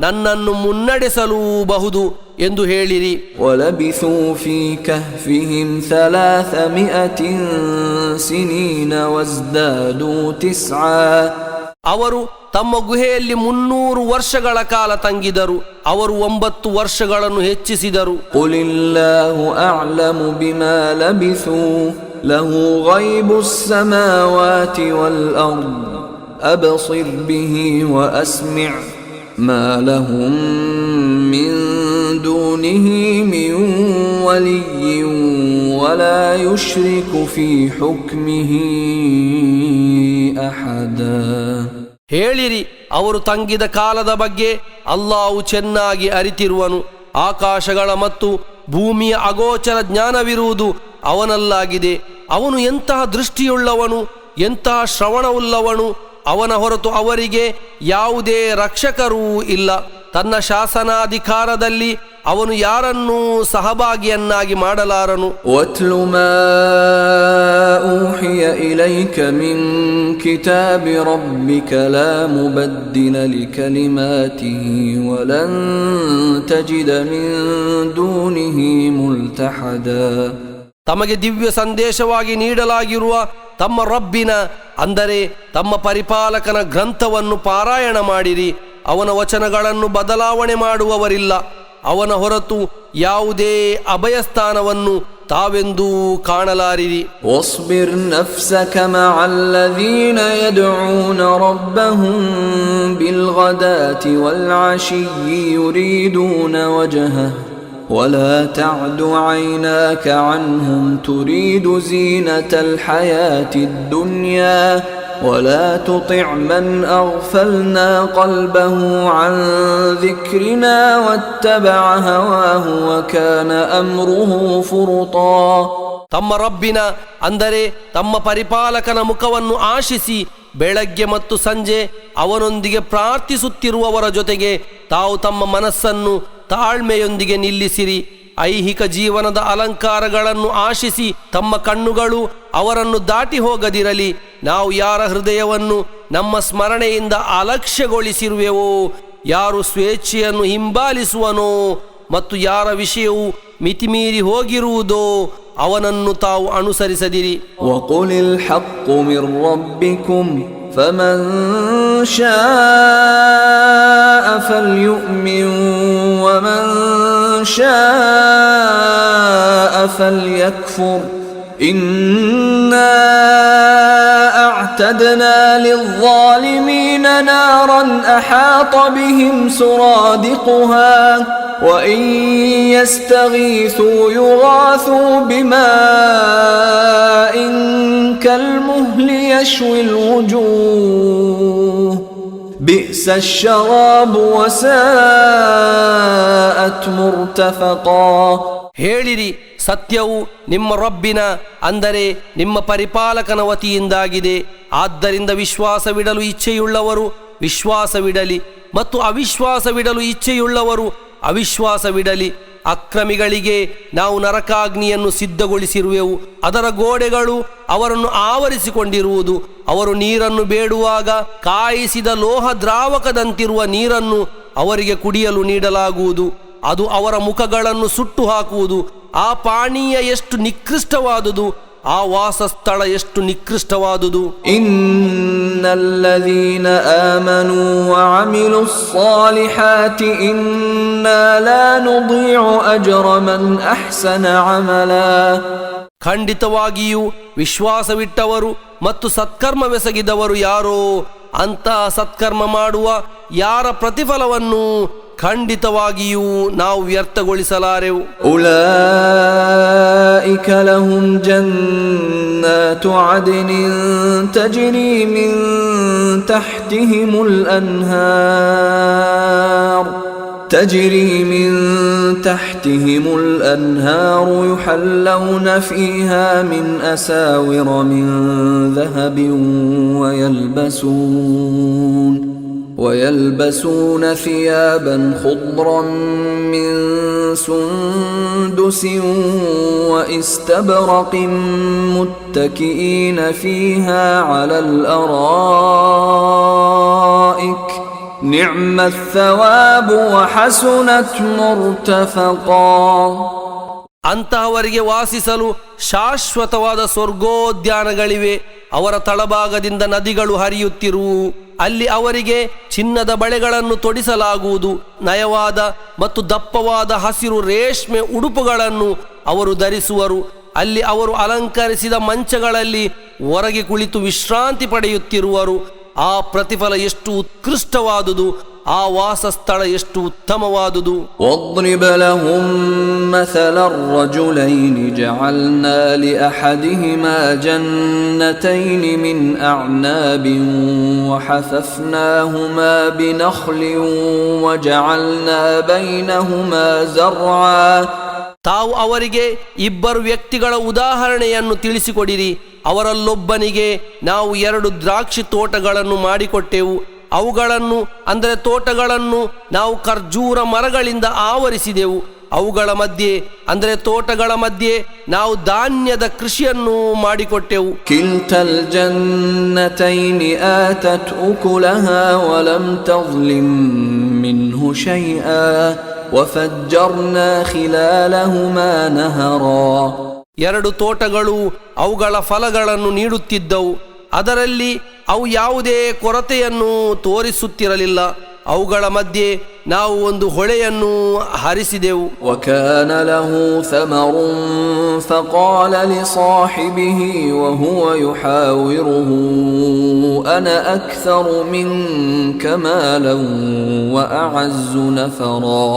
ನನ್ನನ್ನು ಮುನ್ನಡೆಸಲೂಬಹುದು ಎಂದು ಹೇಳಿರಿ. وَلَبِثُوا فِي كَهْفِهِمْ 300 سِنِينَ وَازْدَادُوا 9. ಅವರು ತಮ್ಮ ಗುಹೆಯಲ್ಲಿ 300 ವರ್ಷಗಳ ಕಾಲ ತಂಗಿದರು. ಅವರು 9 ವರ್ಷಗಳನ್ನು ಹೆಚ್ಚಿಸಿದರು. قُلِ اللَّهُ أَعْلَمُ بِمَا لَبِثُوا لَهُ غَيْبُ السَّمَاوَاتِ وَالْأَرْضِ أَبْصِرْ بِهِ وَأَسْمِعْ مَا لَهُم مِّن دُونِهِ مِن وَلِيٍّ وَلَا يُشْرِكُ فِي حُكْمِهِ أَحَدًا. ಹೇಳಿರಿ, ಅವರು ತಂಗಿದ ಕಾಲದ ಬಗ್ಗೆ ಅಲ್ಲಾಹು ಚೆನ್ನಾಗಿ ಅರಿತಿರುವನು. ಆಕಾಶಗಳ ಮತ್ತು ಭೂಮಿಯ ಅಗೋಚರ ಜ್ಞಾನವಿರುವುದು ಅವನಲ್ಲಾಗಿದೆ. ಅವನು ಎಂತಹ ದೃಷ್ಟಿಯುಳ್ಳವನು, ಎಂತಹ ಶ್ರವಣವುಳ್ಳವನು. ಅವನ ಹೊರತು ಅವರಿಗೆ ಯಾವುದೇ ರಕ್ಷಕರೂ ಇಲ್ಲ. ತನ್ನ ಶಾಸನಾಧಿಕಾರದಲ್ಲಿ ಅವನು ಯಾರನ್ನೂ ಸಹಭಾಗಿಯನ್ನಾಗಿ ಮಾಡಲಾರನು. ವತ್ಲು ಮಾ ಊಹಿಯ ಇಲೈಕ ಮಿನ್ ಕಿತಾಬಿ ರಬ್ಬಿಕ ಲಾ ಮುಬದ್ದಿಲ ಲಿಕಲಿಮಾತಿಹಿ ವಲನ್ ತಜಿದ ಮಿನ್ ದೂನಿಹಿ ಮುಲ್ತಹದಾ. ತಮಗೆ ದಿವ್ಯ ಸಂದೇಶವಾಗಿ ನೀಡಲಾಗಿರುವ ತಮ್ಮ ರಬ್ಬಿನ ಅಂದರೆ ತಮ್ಮ ಪರಿಪಾಲಕನ ಗ್ರಂಥವನ್ನು ಪಾರಾಯಣ ಮಾಡಿರಿ. ಅವನ ವಚನಗಳನ್ನು ಬದಲಾವಣೆ ಮಾಡುವವರಿಲ್ಲ. ಅವನ ಹೊರತು ಯಾವುದೇ ಅಭಯಸ್ಥಾನವನ್ನು ತಾವೆಂದೂ ಕಾಣಲಾರಿರಿ. ವಸ್ಬಿರ್ ನಫ್ಸಕ ಮಅಲ್ಲದೀನ ಯದ್ಊನ ರಬ್ಬಹುಂ ಬಿಲ್ಗದಾತಿ ವಲ್ಅಶಿಯ್ಯಿ ಯುರೀದೂನ ವಜಹಹ ولا تعد عيناك عنهم تريد زينة الحياة الدنيا ولا تطع من أغفلنا قلبه عن ذكرنا واتبع هواه وكان أمره فرطا. ತಮ್ಮ ರಬ್ಬಿನ ಅಂದರೆ ತಮ್ಮ ಪರಿಪಾಲಕನ ಮುಖವನ್ನು ಆಶಿಸಿ ಬೆಳಗ್ಗೆ ಮತ್ತು ಸಂಜೆ ಅವನೊಂದಿಗೆ ಪ್ರಾರ್ಥಿಸುತ್ತಿರುವವರ ಜೊತೆಗೆ ತಾವು ತಮ್ಮ ಮನಸ್ಸನ್ನು ತಾಳ್ಮೆಯೊಂದಿಗೆ ನಿಲ್ಲಿಸಿರಿ. ಐಹಿಕ ಜೀವನದ ಅಲಂಕಾರಗಳನ್ನು ಆಶಿಸಿ ತಮ್ಮ ಕಣ್ಣುಗಳು ಅವರನ್ನು ದಾಟಿ ಹೋಗದಿರಲಿ. ನಾವು ಯಾರ ಹೃದಯವನ್ನು ನಮ್ಮ ಸ್ಮರಣೆಯಿಂದ ಅಲಕ್ಷ್ಯಗೊಳಿಸಿರುವೆವೋ, ಯಾರು ಸ್ವೇಚ್ಛೆಯನ್ನು ಹಿಂಬಾಲಿಸುವನೋ ಮತ್ತು ಯಾರ ವಿಷಯವು ಮಿತಿಮೀರಿ ಹೋಗಿರುವುದೋ ಅವನನ್ನು ತಾವು ಅನುಸರಿಸದಿರಿ. ವಕುಲಿಲ್ ಹಕ್ಕು ಮಿರ್ ರಬ್ಬಿಕುಂ فمن شاء فليؤمن ومن شاء فليكفر إنا أعتدنا للظالمين نارا أحاط بهم سرادقها وإن يستغيثوا يغاثوا بماء كالمهل يشوي الوجوه بئس الشراب وساءت مرتفقا. ಹೇಳಿರಿ, ಸತ್ಯವು ನಿಮ್ಮ ರಬ್ಬಿನ ಅಂದರೆ ನಿಮ್ಮ ಪರಿಪಾಲಕನ ವತಿಯಿಂದಾಗಿದೆ. ಆದ್ದರಿಂದ ವಿಶ್ವಾಸವಿಡಲು ಇಚ್ಛೆಯುಳ್ಳವರು ವಿಶ್ವಾಸವಿಡಲಿ ಮತ್ತು ಅವಿಶ್ವಾಸವಿಡಲು ಇಚ್ಛೆಯುಳ್ಳವರು ಅವಿಶ್ವಾಸವಿಡಲಿ. ಅಕ್ರಮಿಗಳಿಗೆ ನಾವು ನರಕಾಗ್ನಿಯನ್ನು ಸಿದ್ಧಗೊಳಿಸಿರುವೆವು. ಅದರ ಗೋಡೆಗಳು ಅವರನ್ನು ಆವರಿಸಿಕೊಂಡಿರುವುದು. ಅವರು ನೀರನ್ನು ಬೇಡುವಾಗ ಕಾಯಿಸಿದ ಲೋಹ ದ್ರಾವಕದಂತಿರುವ ನೀರನ್ನು ಅವರಿಗೆ ಕುಡಿಯಲು ನೀಡಲಾಗುವುದು. ಅದು ಅವರ ಮುಖಗಳನ್ನು ಸುಟ್ಟು ಹಾಕುವುದು. ಆ ಪಾನೀಯ ಎಷ್ಟು ನಿಕೃಷ್ಟವಾದುದು. ಆ ವಾಸಸ್ಥಳ ಎಷ್ಟು ನಿಕೃಷ್ಟವಾದುದು. ಇನ್ನಲ್ಲದೀನ ಆಮನು ವಅಮಿಲುಸ್ ಸಾಲಿಹಾತಿ ಇನ್ನಾ ಲಾ ನುದೀഉ ಅಜ್ರ ಮನ್ ಅಹ್ಸನ ಅಮಲಾ. ಖಂಡಿತವಾಗಿಯೂ ವಿಶ್ವಾಸವಿಟ್ಟವರು ಮತ್ತು ಸತ್ಕರ್ಮವೆಸಗಿದವರು ಯಾರೋ ಅಂತಹ ಸತ್ಕರ್ಮ ಮಾಡುವ ಯಾರ ಪ್ರತಿಫಲವನ್ನು ಖಂಡಿತವಾಗಿಯೂ ನಾವು ವ್ಯರ್ಥಗೊಳಿಸಲಾರೆವು. ಉಲೈಕ ಲಹುಂ ಜನ್ನಾತು ಅದ್ನಿನ್ ತಜ್ರಿ ಮಿನ್ ತಹ್ತಿಹಿಮುಲ್ ಅನ್ಹಾರ್ تجري من تحتهم الأنهار يحلون فيها من أساور من ذهب ويلبسون ثيابا خضرا من سندس واستبرق متكئين فيها على الأرائك نعم الثواب وحسنت مرتفقا. ಅಂತಹವರಿಗೆ ವಾಸಿಸಲು ಶಾಶ್ವತವಾದ ಸ್ವರ್ಗೋದ್ಯಾನಗಳಿವೆ. ಅವರ ತಳಭಾಗದಿಂದ ನದಿಗಳು ಹರಿಯುತ್ತಿರುವು. ಅಲ್ಲಿ ಅವರಿಗೆ ಚಿನ್ನದ ಬಳೆಗಳನ್ನು ತೊಡಿಸಲಾಗುವುದು. ನಯವಾದ ಮತ್ತು ದಪ್ಪವಾದ ಹಸಿರು ರೇಷ್ಮೆ ಉಡುಪುಗಳನ್ನು ಅವರು ಧರಿಸುವರು. ಅಲ್ಲಿ ಅವರು ಅಲಂಕರಿಸಿದ ಮಂಚಗಳಲ್ಲಿ ಹೊರಗೆ ಕುಳಿತು ವಿಶ್ರಾಂತಿ ಪಡೆಯುತ್ತಿರುವರು. ಆ ಪ್ರತಿಫಲ ಎಷ್ಟು ಉತ್ಕೃಷ್ಟವಾದುದು, ಆ ವಾಸಸ್ಥಳ ಎಷ್ಟು ಉತ್ತಮವಾದುದು. واضرب لهم مثل الرجلين جعلنا لأحدهما جنتين من أعناب وحففناهما بنخل وجعلنا بينهما زرعا. ತಾವು ಅವರಿಗೆ ಇಬ್ಬರು ವ್ಯಕ್ತಿಗಳ ಉದಾಹರಣೆಯನ್ನು ತಿಳಿಸಿಕೊಡಿರಿ. ಅವರಲ್ಲೊಬ್ಬನಿಗೆ ನಾವು 2 ದ್ರಾಕ್ಷಿ ತೋಟಗಳನ್ನು ಮಾಡಿಕೊಟ್ಟೆವು. ಅವುಗಳನ್ನು ಅಂದರೆ ತೋಟಗಳನ್ನು ನಾವು ಖರ್ಜೂರ ಮರಗಳಿಂದ ಆವರಿಸಿದೆವು. ಅವುಗಳ ಮಧ್ಯೆ ಅಂದರೆ ತೋಟಗಳ ಮಧ್ಯೆ ನಾವು ಧಾನ್ಯದ ಕೃಷಿಯನ್ನು ಮಾಡಿಕೊಟ್ಟೆವು. ಕಿಲ್ತಲ್ ಜನ್ನತೈನಿ ಆತತ್ ಉಕುಲಹಾ ವಲಂ ತಜ್ಲಿಮ್ ಮಿನ್ಹು ಶೈಆ ವಫಜ್ಜರ್ನಾ ಖಿಲಾಲಹುಮಾ ನಹರಾ. 2 ತೋಟಗಳು ಅವುಗಳ ಫಲಗಳನ್ನು ನೀಡುತ್ತಿದ್ದವು. ಅದರಲ್ಲಿ ಅವು ಯಾವುದೇ ಕೊರತೆಯನ್ನು ತೋರಿಸುತ್ತಿರಲಿಲ್ಲ. ಅವುಗಳ ಮಧ್ಯೆ ನಾವು ಒಂದು ಹೊಳೆಯನ್ನು ಹರಿಸಿದೆವು. وكان له ثمر فقال لصاحبه وهو يحاوره أنا أكثر منك مالا وأعز نفرا.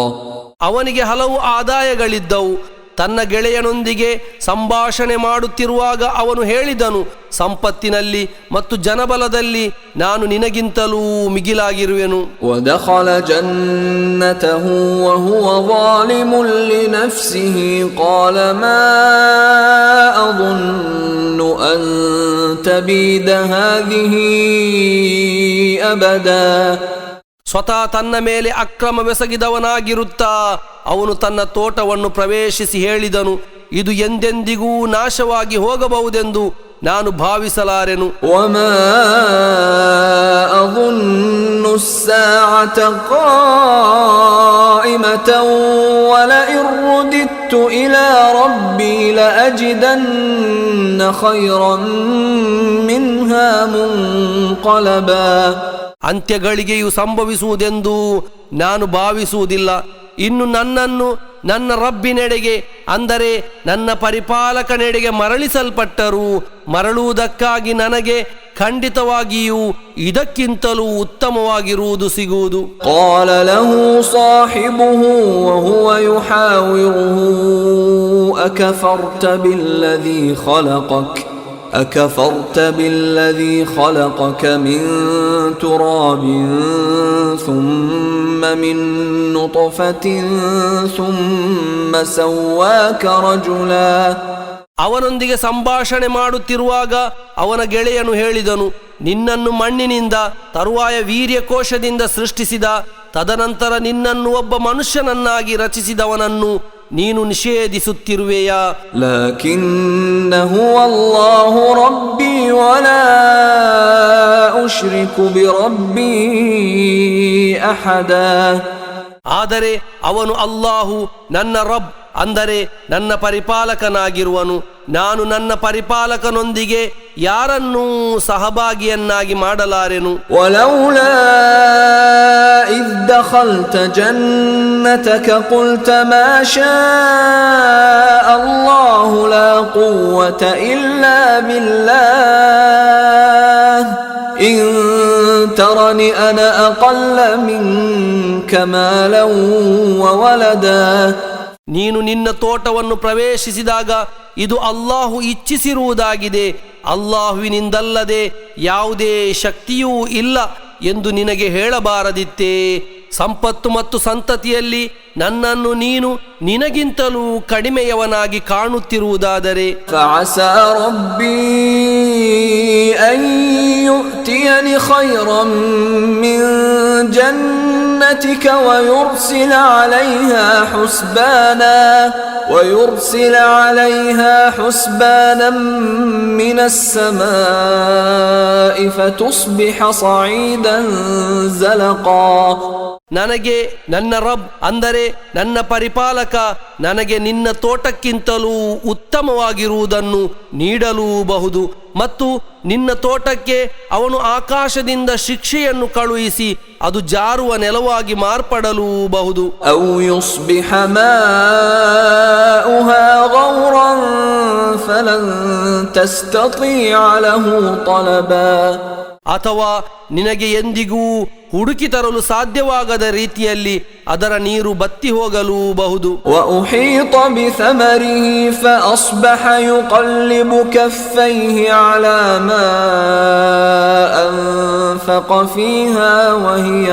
ಅವನಿಗೆ ಹಲವು ಆದಾಯಗಳಿದ್ದವು. ತನ್ನ ಗೆಳೆಯನೊಂದಿಗೆ ಸಂಭಾಷಣೆ ಮಾಡುತ್ತಿರುವಾಗ ಅವನು ಹೇಳಿದನು, ಸಂಪತ್ತಿನಲ್ಲಿ ಮತ್ತು ಜನಬಲದಲ್ಲಿ ನಾನು ನಿನಗಿಂತಲೂ ಮಿಗಿಲಾಗಿರುವೆನು. ودخل جنته وهو ظالم لنفسه قال ما أظن أن تبيد هذه أبدا. ಸ್ವತಃ ತನ್ನ ಮೇಲೆ ಅಕ್ರಮವೆಸಗಿದವನಾಗಿರುತ್ತಾ ಅವನು ತನ್ನ ತೋಟವನ್ನು ಪ್ರವೇಶಿಸಿ ಹೇಳಿದನು, ಇದು ಎಂದೆಂದಿಗೂ ನಾಶವಾಗಿ ಹೋಗಬಹುದೆಂದು ನಾನು ಭಾವಿಸಲಾರೆನು. وما أظن الساعة قائمة ولئن رددت إلى ربي لأجدن خيرا منها منقلبا. ಅಂತ್ಯಗಳಿಗೆಯೂ ಸಂಭವಿಸುವುದೆಂದು ನಾನು ಭಾವಿಸುವುದಿಲ್ಲ. ಇನ್ನು ನನ್ನನ್ನು ನನ್ನ ರಬ್ಬಿನೆಡೆಗೆ ಅಂದರೆ ನನ್ನ ಪರಿಪಾಲಕನೆಡೆಗೆ ಮರಳಿಸಲ್ಪಟ್ಟರೂ ಮರಳುವುದಕ್ಕಾಗಿ ನನಗೆ ಖಂಡಿತವಾಗಿಯೂ ಇದಕ್ಕಿಂತಲೂ ಉತ್ತಮವಾಗಿರುವುದು ಸಿಗುವುದು. قال له صاحبه وهو يحاوره أكفرت بالذي خلقك من تراب ثم من نطفة ثم سواك رجلا. ಅವನೊಂದಿಗೆ ಸಂಭಾಷಣೆ ಮಾಡುತ್ತಿರುವಾಗ ಅವನ ಗೆಳೆಯನು ಹೇಳಿದನು, ನಿನ್ನನ್ನು ಮಣ್ಣಿನಿಂದ ತರುವಾಯ ವೀರ್ಯಕೋಶದಿಂದ ಸೃಷ್ಟಿಸಿದ, ತದನಂತರ ನಿನ್ನನ್ನು ಒಬ್ಬ ಮನುಷ್ಯನನ್ನಾಗಿ ರಚಿಸಿದವನನ್ನು ನೀನು ನಿಷೇಧಿಸುತ್ತಿರುವೆಯಾ? ಲಕಿನ್ನಹು ಅಲ್ಲಾಹು ರಬ್ಬಿ ವಲಾ ಉಶ್ರಿಕು ಬಿರಬ್ಬಿ ಅಹದಾ. ಆದರೆ ಅವನು ಅಲ್ಲಾಹು ನನ್ನ ರಬ್ ಅಂದರೆ ನನ್ನ ಪರಿಪಾಲಕನಾಗಿರುವನು, ನಾನು ನನ್ನ ಪರಿಪಾಲಕನೊಂದಿಗೆ ಯಾರನ್ನೂ ಸಹಭಾಗಿಯನ್ನಾಗಿ ಮಾಡಲಾರೆನು. ವಲೌಲಾ ಇದ್ ದಖಲ್ತ ಜನ್ನತಕ ಕುಲ್ತ ಮಾ ಶಾ ಅಲ್ಲಾಹು ಲಾ ಕುವ್ವತ ಇಲ್ಲಾ ಬಿಲ್ಲಾಹ್ ಇನ್ ತರನಿ ಅನ ಅಕಲ್ಲ ಮಿನ್ಕ ಮಾಲನ್ ವ ವಲದಾ. ನೀನು ನಿನ್ನ ತೋಟವನ್ನು ಪ್ರವೇಶಿಸಿದಾಗ ಇದು ಅಲ್ಲಾಹು ಇಚ್ಛಿಸಿರುವುದಾಗಿದೆ, ಅಲ್ಲಾಹುವಿನಿಂದಲ್ಲದೆ ಯಾವುದೇ ಶಕ್ತಿಯೂ ಇಲ್ಲ ಎಂದು ನಿನಗೆ ಹೇಳಬಾರದಿತ್ತೇ? ಸಂಪತ್ತು ಮತ್ತು ಸಂತತಿಯಲ್ಲಿ ನನ್ನನ್ನು ನೀನು ನಿನಗಿಂತಲೂ ಕಡಿಮೆಯವನಾಗಿ ಕಾಣುತ್ತಿರುವುದಾದರೆ ಫಅಸಾ ರಬ್ಬಿ ಅನ್ ಯುಅತಿಯನಿ ಖೈರನ್ ಮಿನ್ ಜನ್ನತಿಕ ವಯುರ್ಸಿಲ ಅಲೈಹಾ ಹುಸ್ಬಾನನ್ ಮಿನಸ್ ಸಲಾಇ ಫತುಸ್ಬಿಹ ಸഈದನ್ ಝಲಕಾ. ನನಗೆ ನನ್ನ ರಬ್ ಅಂದರೆ ನನ್ನ ಪರಿಪಾಲಕ ನನಗೆ ನಿನ್ನ ತೋಟಕ್ಕಿಂತಲೂ ಉತ್ತಮವಾಗಿರುವುದನ್ನು ನೀಡಲೂಬಹುದು ಮತ್ತು ನಿನ್ನ ತೋಟಕ್ಕೆ ಅವನು ಆಕಾಶದಿಂದ ಶಿಕ್ಷೆಯನ್ನು ಕಳುಹಿಸಿ ಅದು ಜಾರುವ ನೆಲವಾಗಿ ಮಾರ್ಪಡಲೂಬಹುದು. ಔ ಯುಸ್ಬಿಹ ಮಾಉಹಾ ಗೌರನ್ ಫಲನ್ ತಸ್ತತೀಅ ಲಹು ತಲಬಾ. ಅಥವಾ ನಿನಗೆ ಎಂದಿಗೂ ಹುಡುಕಿ ತರಲು ಸಾಧ್ಯವಾಗದ ರೀತಿಯಲ್ಲಿ ಅದರ ನೀರು ಬತ್ತಿ ಹೋಗಲೂಬಹುದು. وأحيط بثمره فأصبح يقلب كفيه على ما أنفق فيها وهي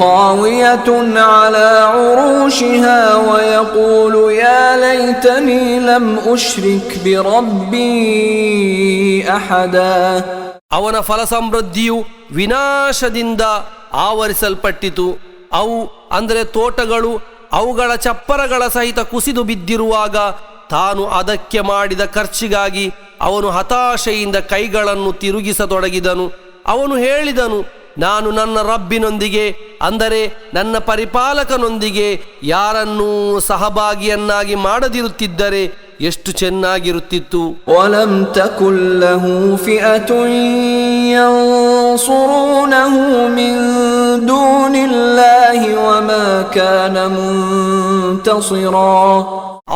خاوية على عروشها ويقول يا ليتني لم أشرك بربي أحدا. ಅವನ ಫಲ ಸಮೃದ್ಧಿಯು ವಿನಾಶದಿಂದ ಆವರಿಸಲ್ಪಟ್ಟಿತು. ಅವು ಅಂದರೆ ತೋಟಗಳು ಅವುಗಳ ಚಪ್ಪರಗಳ ಸಹಿತ ಕುಸಿದು ಬಿದ್ದಿರುವಾಗ ತಾನು ಅದಕ್ಕೆ ಮಾಡಿದ ಖರ್ಚಿಗಾಗಿ ಅವನು ಹತಾಶೆಯಿಂದ ಕೈಗಳನ್ನು ತಿರುಗಿಸತೊಡಗಿದನು. ಅವನು ಹೇಳಿದನು, ನಾನು ನನ್ನ ರಬ್ಬಿನೊಂದಿಗೆ ಅಂದರೆ ನನ್ನ ಪರಿಪಾಲಕನೊಂದಿಗೆ ಯಾರನ್ನೂ ಸಹಭಾಗಿಯನ್ನಾಗಿ ಮಾಡದಿರುತ್ತಿದ್ದರೆ ಎಷ್ಟು ಚೆನ್ನಾಗಿರುತ್ತಿತ್ತು. ವಲಂ ತಕುನ್ ಲಹು ಫಿಅತುನ್ ಯನ್ಸುರೂನಹು ಮಿನ್ ದೂನಿಲ್ಲಾಹಿ ವಮಾ ಕಾನ ಮುಂತಸಿರಾ.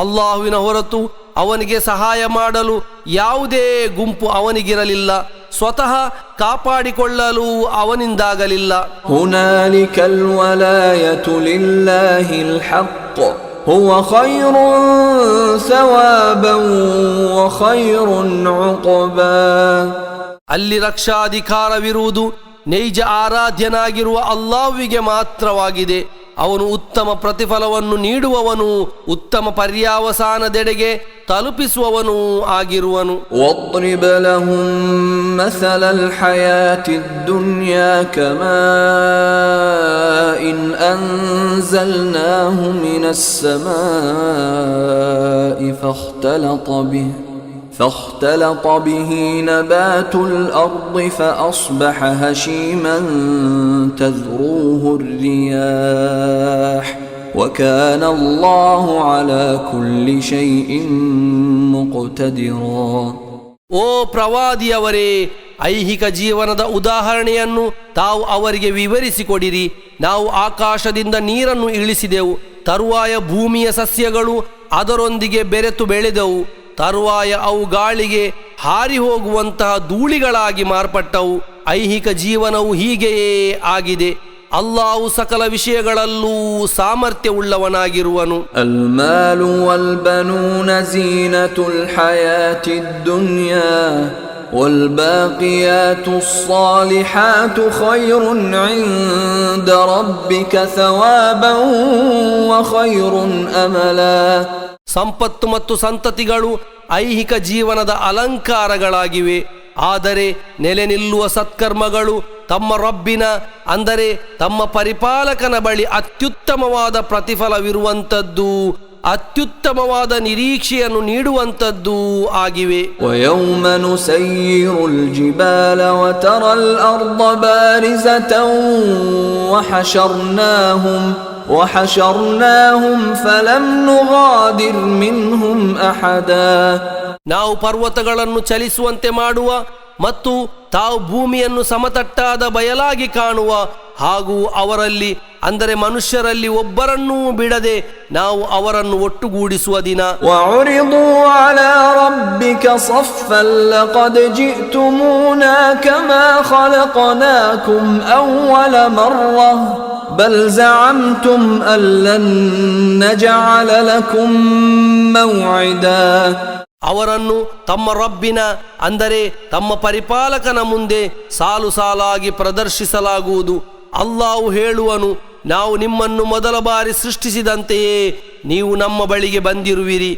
ಅಲ್ಲಾಹುವಿನ ಹೊರತು ಅವನಿಗೆ ಸಹಾಯ ಮಾಡಲು ಯಾವುದೇ ಗುಂಪು ಅವನಿಗಿರಲಿಲ್ಲ, ಸ್ವತಃ ಕಾಪಾಡಿಕೊಳ್ಳಲು ಅವನಿಂದಾಗಲಿಲ್ಲ. ಹುನಾಲಿಕಲ್ ವಲಾಯತು ಲಿಲ್ಲಾಹಿಲ್ ಹಕ್ ಹುವ ಖೈರುನ್ ಸವಾಬನ್ ವ ಖೈರುನ್ ಉಕ್ಬಾ. ಅಲ್ಲಿ ರಕ್ಷಾಧಿಕಾರವಿರುವುದು ನೈಜ ಆರಾಧ್ಯನಾಗಿರುವ ಅಲ್ಲಾಹುವಿಗೆ ಮಾತ್ರವಾಗಿದೆ. ಅವನು ಉತ್ತಮ ಪ್ರತಿಫಲವನ್ನು ನೀಡುವವನು, ಉತ್ತಮ ಪರ್ಯಾವಸಾನದೆಡೆಗೆ ತಲುಪಿಸುವವನೂ ಆಗಿರುವನು. ವದ್ರಿಬ್ ಲಹುಂ ಮಸಲಲ್ ಹಯಾತಿದ್ ದುನ್ಯಾ ಕಮಾಇನ್ ಅನ್ಜಲ್ನಾಹು ಮಿನಸ್ ಸಲಾಇ فاختلط به نبات الأرض فأصبح هشيما تذروه الرياح وكان الله على كل شيء مقتدرا. ಓ ಪ್ರವಾದಿಯವರೇ, ಐಹಿಕ ಜೀವನದ ಉದಾಹರಣೆಯನ್ನು ತಾವು ಅವರಿಗೆ ವಿವರಿಸಿಕೊಡಿರಿ. ನಾವು ಆಕಾಶದಿಂದ ನೀರನ್ನು ಇಳಿಸಿದೆವು, ತರುವಾಯ ಭೂಮಿಯ ಸಸ್ಯಗಳು ಅದರೊಂದಿಗೆ ಬೆರೆತು ಬೆಳೆದವು, ತರುವಾಯ ಅವು ಗಾಳಿಗೆ ಹಾರಿ ಹೋಗುವಂತಹ ಧೂಳಿಗಳಾಗಿ ಮಾರ್ಪಟ್ಟವು. ಐಹಿಕ ಜೀವನವು ಹೀಗೆಯೇ ಆಗಿದೆ. ಅಲ್ಲಾಹು ಸಕಲ ವಿಷಯಗಳಲ್ಲೂ ಸಾಮರ್ಥ್ಯವುಳ್ಳವನಾಗಿರುವನು. ಅಲ್ಮಾಲು ವಲ್ಬನೂನ ಝೀನತುಲ್ ಹಯಾತಿದ್ ದುನ್ಯಾ والباقيات الصالحات خير عند ربك ثوابا وخير أملا. ಸಂಪತ್ತು ಮತ್ತು ಸಂತತಿಗಳು ಐಹಿಕ ಜೀವನದ ಅಲಂಕಾರಗಳಾಗಿವೆ, ಆದರೆ ನೆಲೆ ನಿಲ್ಲುವ ಸತ್ಕರ್ಮಗಳು ತಮ್ಮ ರಬ್ಬಿನ ಅಂದರೆ ತಮ್ಮ ಪರಿಪಾಲಕನ ಬಳಿ ಅತ್ಯುತ್ತಮವಾದ ಪ್ರತಿಫಲವಿರುವಂಥದ್ದು, ಅತ್ಯುತ್ತಮವಾದ ನಿರೀಕ್ಷೆಯನ್ನು ನೀಡುವಂಥದ್ದು ಆಗಿವೆ. وَيَوْمَ نُسَيِّرُ الْجِبَالَ وَتَرَى الْأَرْضَ بَارِزَةً وحشرناهم فلم نغادر منهم أحدا. ನಾವು ಪರ್ವತಗಳನ್ನು ಚಲಿಸುವಂತೆ ಮಾಡುವ ಮತ್ತು ತಾವು ಭೂಮಿಯನ್ನು ಸಮತಟ್ಟಾದ ಬಯಲಾಗಿ ಕಾಣುವ ಹಾಗೂ ಅವರಲ್ಲಿ ಅಂದರೆ ಮನುಷ್ಯರಲ್ಲಿ ಒಬ್ಬರನ್ನೂ ಬಿಡದೆ ನಾವು ಅವರನ್ನು ಒಟ್ಟುಗೂಡಿಸುವ ದಿನ. وعرضوا على ربك صفا لقد جئتمونا كما خلقناكم أول مرة بل زعمتم أن لن نجعل لكم موعدا. ಅವರನ್ನು ತಮ್ಮ ರಬ್ಬಿನ ಅಂದರೆ ತಮ್ಮ ಪರಿಪಾಲಕನ ಮುಂದೆ ಸಾಲು ಸಾಲಾಗಿ ಪ್ರದರ್ಶಿಸಲಾಗುವುದು. ಅಲ್ಲಾಹು ಹೇಳುವನು, ನಾವು ನಿಮ್ಮನ್ನು ಮೊದಲ ಬಾರಿ ಸೃಷ್ಟಿಸಿದಂತೆಯೇ ನೀವು ನಮ್ಮ ಬಳಿಗೆ ಬಂದಿರುವಿರಿ,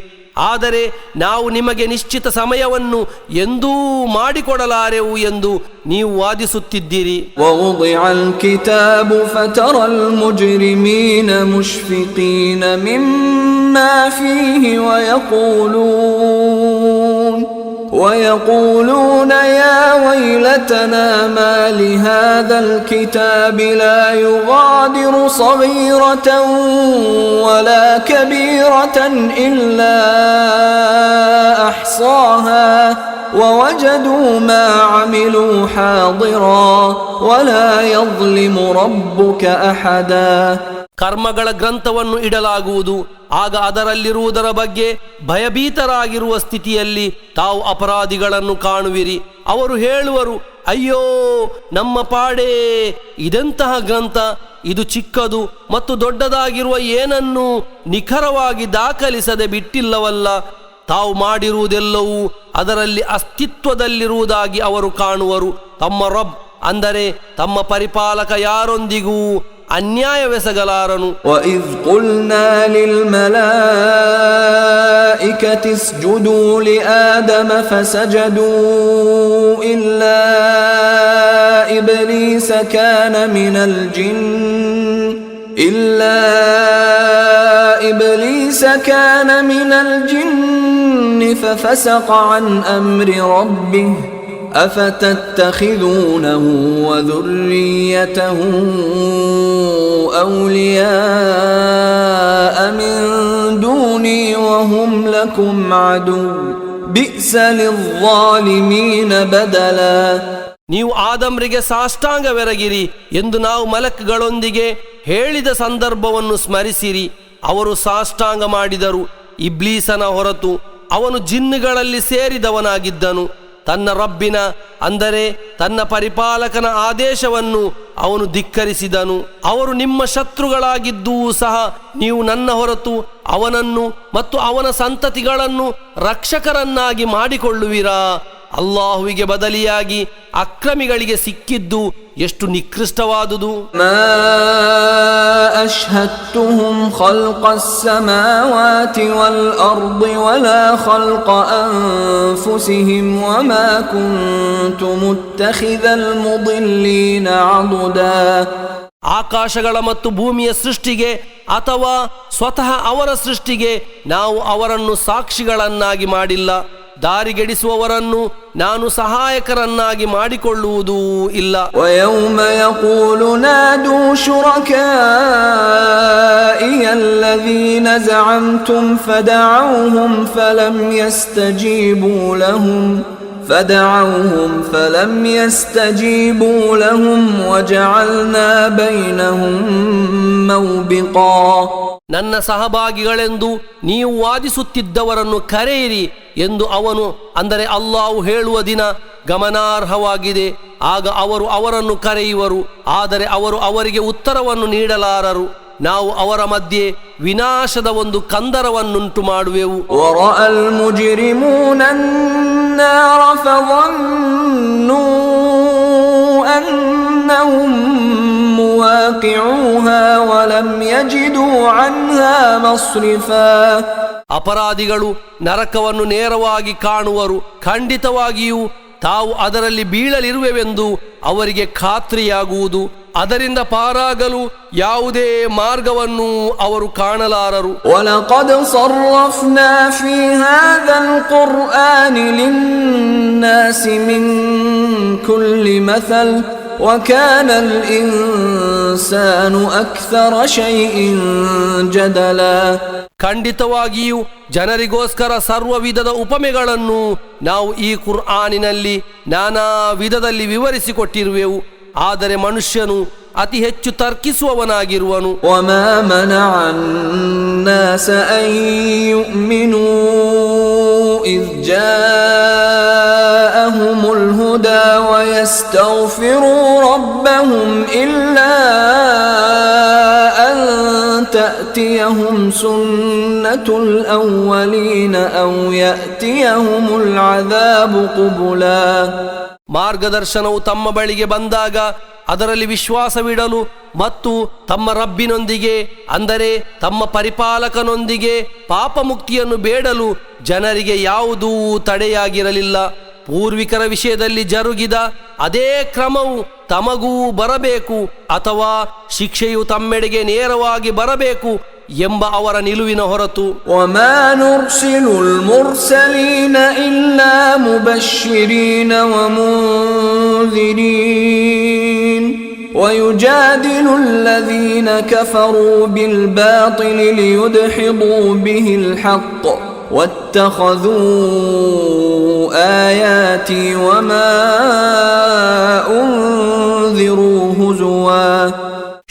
ಆದರೆ ನಾವು ನಿಮಗೆ ನಿಶ್ಚಿತ ಸಮಯವನ್ನು ಎಂದೂ ಮಾಡಿಕೊಡಲಾರೆವು ಎಂದು ನೀವು ವಾದಿಸುತ್ತಿದ್ದೀರಿ. ووضع الكتاب فترى المجرمين مشفقين مما فيه ويقولون يا ويلتنا ما لهذا الكتاب لا يغادر صغيرة ولا كبيرة إلا أحصاها ووجدوا ما عملوا حاضرا ولا يظلم ربك أحدا. ಕರ್ಮಗಳ ಗ್ರಂಥವನ್ನು ಇಡಲಾಗುವುದು, ಆಗ ಅದರಲ್ಲಿರುವುದರ ಬಗ್ಗೆ ಭಯಭೀತರಾಗಿರುವ ಸ್ಥಿತಿಯಲ್ಲಿ ತಾವು ಅಪರಾಧಿಗಳನ್ನು ಕಾಣುವಿರಿ. ಅವರು ಹೇಳುವರು, ಅಯ್ಯೋ ನಮ್ಮ ಪಾಡೇ, ಇದೆಂತಹ ಗ್ರಂಥ, ಇದು ಚಿಕ್ಕದು ಮತ್ತು ದೊಡ್ಡದಾಗಿರುವ ಏನನ್ನೂ ನಿಖರವಾಗಿ ದಾಖಲಿಸದೆ ಬಿಟ್ಟಿಲ್ಲವಲ್ಲ. ತಾವು ಮಾಡಿರುವುದೆಲ್ಲವೂ ಅದರಲ್ಲಿ ಅಸ್ತಿತ್ವದಲ್ಲಿರುವುದಾಗಿ ಅವರು ಕಾಣುವರು. ತಮ್ಮ ರಬ್ ಅಂದರೆ ತಮ್ಮ ಪರಿಪಾಲಕ ಯಾರೊಂದಿಗೂ ಅನ್ಯಾಯವೆಸಗಲಾರನು. وَإِذْ قُلْنَا لِلْمَلَائِكَةِ اسْجُدُوا لِآدَمَ فَسَجَدُوا إِلَّا إِبْلِيسَ كَانَ مِنَ الْجِنِّ فَفَسَقَ عَنْ أَمْرِ رَبِّهِ أفتتخذونه وذريته أولياء من دوني وهم لكم عدو بئس للظالمين بدلا. ನೀವು ಆದಮ್ರಿಗೆ ಸಾಷ್ಟಾಂಗವೆರಗಿರಿ ಎಂದು ನಾವು ಮಲಕ್ಗಳೊಂದಿಗೆ ಹೇಳಿದ ಸಂದರ್ಭವನ್ನು ಸ್ಮರಿಸಿರಿ. ಅವರು ಸಾಷ್ಟಾಂಗ ಮಾಡಿದರು. ಇಬ್ಲೀಸನ ಹೊರತು ಅವನು ಜಿನ್ನುಗಳಲ್ಲಿ ಸೇರಿದವನಾಗಿದ್ದನು. ತನ್ನ ರಬ್ಬಿನ ಅಂದರೆ ತನ್ನ ಪರಿಪಾಲಕನ ಆದೇಶವನ್ನು ಅವನು ಧಿಕ್ಕರಿಸಿದನು. ಅವರು ನಿಮ್ಮ ಶತ್ರುಗಳಾಗಿದ್ದೂ ಸಹ ನೀವು ನನ್ನ ಹೊರತು ಅವನನ್ನು ಮತ್ತು ಅವನ ಸಂತತಿಗಳನ್ನು ರಕ್ಷಕರನ್ನಾಗಿ ಮಾಡಿಕೊಳ್ಳುವಿರಾ? ಅಲ್ಲಾಹುವಿಗೆ ಬದಲಿಯಾಗಿ ಅಕ್ರಮಿಗಳಿಗೆ ಸಿಕ್ಕಿದ್ದು ಎಷ್ಟು ನಿಕೃಷ್ಟವಾದುದು. ಮಾ ಅಶ್ಹದ್ತುಹುಂ ಖಲ್ಕಸ್ ಸಮಾವಾತಿ ವಲ್ ಅರ್ದಿ ವಲಾ ಖಲ್ಕ ಅನ್ಫುಸಿಹಿಂ ವಮಾ ಕುಂತು ಮುತ್ತಖಿದಲ್ ಮುದಿಲ್ಲೀನ ಅದುದಾ. ಆಕಾಶಗಳ ಮತ್ತು ಭೂಮಿಯ ಸೃಷ್ಟಿಗೆ ಅಥವಾ ಸ್ವತಃ ಅವರ ಸೃಷ್ಟಿಗೆ ನಾವು ಅವರನ್ನು ಸಾಕ್ಷಿಗಳನ್ನಾಗಿ ಮಾಡಿಲ್ಲ. ದಾರಿಗೆಡಿಸುವವರನ್ನು ನಾನು ಸಹಾಯಕರನ್ನಾಗಿ ಮಾಡಿಕೊಳ್ಳುವುದೂ ಇಲ್ಲ. وَيَوْمَ يَقُولُ نَادُوا شُرَكَائِيَ الَّذِينَ زَعَمْتُمْ فَدَعَوْهُمْ فَلَمْ يَسْتَجِيبُوا لَهُمْ وَجَعَلْنَا بَيْنَهُمْ مَوْبِقًا. ನನ್ನ ಸಹಭಾಗಿಗಳೆಂದು ನೀವು ವಾದಿಸುತ್ತಿದ್ದವರನ್ನು ಕರೆಯಿರಿ ಎಂದು ಅವನು ಅಂದರೆ ಅಲ್ಲಾಹು ಹೇಳುವ ದಿನ ಗಮನಾರ್ಹವಾಗಿದೆ. ಆಗ ಅವರು ಅವರನ್ನು ಕರೆಯುವರು, ಆದರೆ ಅವರು ಅವರಿಗೆ ಉತ್ತರವನ್ನು ನೀಡಲಾರರು. ನಾವು ಅವರ ಮಧ್ಯೆ ವಿನಾಶದ ಒಂದು ಕಂದರವನ್ನುಂಟು ಮಾಡುವೆವು. ವರಅಲ್ ಮುಜ್ರಿಮೂನ النار فظنوا أنهم مواقعوها ولم يجدوا عنها مصرفا. ಅಪರಾಧಿಗಳು ನರಕವನ್ನು ನೇರವಾಗಿ ಕಾಣುವರು, ಖಂಡಿತವಾಗಿಯೂ ತಾವು ಅದರಲ್ಲಿ ಬೀಳಲಿರುವೆವೆಂದು ಅವರಿಗೆ ಖಾತ್ರಿಯಾಗುವುದು. ಅದರಿಂದ ಪಾರಾಗಲು ಯಾವುದೇ ಮಾರ್ಗವನ್ನು ಅವರು ಕಾಣಲಾರರು. وَلَقَدْ صَرَّفْنَا فِي هَذَا الْقُرْآنِ لِلنَّاسِ مِنْ كُلِّ مَثَلٍ وكان الإنسان أكثر شيء جدلا. ಖಂಡಿತವಾಗಿಯೂ ಜನರಿಗೋಸ್ಕರ ಸರ್ವ ವಿಧದ ಉಪಮೆಗಳನ್ನು ನಾವು ಈ ಕುರ್ಆನಿನಲ್ಲಿ ನಾನಾ ವಿಧದಲ್ಲಿ ವಿವರಿಸಿಕೊಟ್ಟಿರುವೆವು. ಆದರೆ ಮನುಷ್ಯನು ಅತಿ ಹೆಚ್ಚು ತರ್ಕಿಸುವವನಾಗಿರುವನು. وما منع الناس أن يؤمنوا إذ جاءهم الهدى ويستغفروا ربهم إلا أن تأتيهم سنة الأولين أو يأتيهم العذاب قبلا. ಮಾರ್ಗದರ್ಶನವು ತಮ್ಮ ಬಳಿಗೆ ಬಂದಾಗ ಅದರಲ್ಲಿ ವಿಶ್ವಾಸವಿಡಲು ಮತ್ತು ತಮ್ಮ ರಬ್ಬಿನೊಂದಿಗೆ ಅಂದರೆ ತಮ್ಮ ಪರಿಪಾಲಕನೊಂದಿಗೆ ಪಾಪ ಮುಕ್ತಿಯನ್ನು ಬೇಡಲು ಜನರಿಗೆ ಯಾವುದೂ ತಡೆಯಾಗಿರಲಿಲ್ಲ. ಪೂರ್ವಿಕರ ವಿಷಯದಲ್ಲಿ ಜರುಗಿದ ಅದೇ ಕ್ರಮವು ತಮಗೂ ಬರಬೇಕು ಅಥವಾ ಶಿಕ್ಷೆಯು ತಮ್ಮೆಡೆಗೆ ನೇರವಾಗಿ ಬರಬೇಕು ಎಂಬ ಅವರ ನಿಲುವಿನ ಹೊರತು. وما نرسل المرسلين إلا مبشرين ومنذرين ويجادل الذين كفروا بالباطل ليدحضوا به الحق واتخذوا آياتي وما أنذروا هزوا.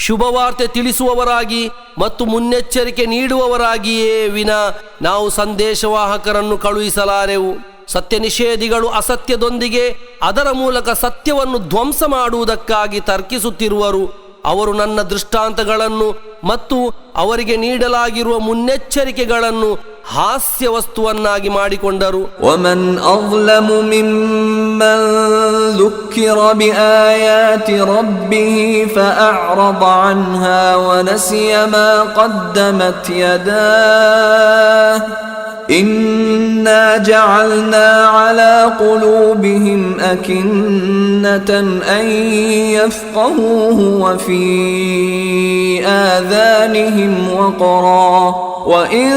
ಶುಭವಾರ್ತೆ ತಿಳಿಸುವವರಾಗಿ ಮತ್ತು ಮುನ್ನೆಚ್ಚರಿಕೆ ನೀಡುವವರಾಗಿಯೇ ವಿನಾ ನಾವು ಸಂದೇಶವಾಹಕರನ್ನು ಕಳುಹಿಸಲಾರೆವು. ಸತ್ಯ ನಿಷೇಧಿಗಳು ಅಸತ್ಯದೊಂದಿಗೆ ಅದರ ಮೂಲಕ ಸತ್ಯವನ್ನು ಧ್ವಂಸ ಮಾಡುವುದಕ್ಕಾಗಿ ತರ್ಕಿಸುತ್ತಿರುವರು. ಅವರು ನನ್ನ ದೃಷ್ಟಾಂತಗಳನ್ನು ಮತ್ತು ಅವರಿಗೆ ನೀಡಲಾಗಿರುವ ಮುನ್ನೆಚ್ಚರಿಕೆಗಳನ್ನು ಹಾಸ್ಯ ವಸ್ತುವನ್ನಾಗಿ ಮಾಡಿಕೊಂಡರು. ومن أظلم ممن ذكر بآيات ربه فأعرض عنها ونسي ما قدمت يداه إنا جعلنا على قلوبهم أكنة أن يفقهوه وفي آذانهم وقرا وإن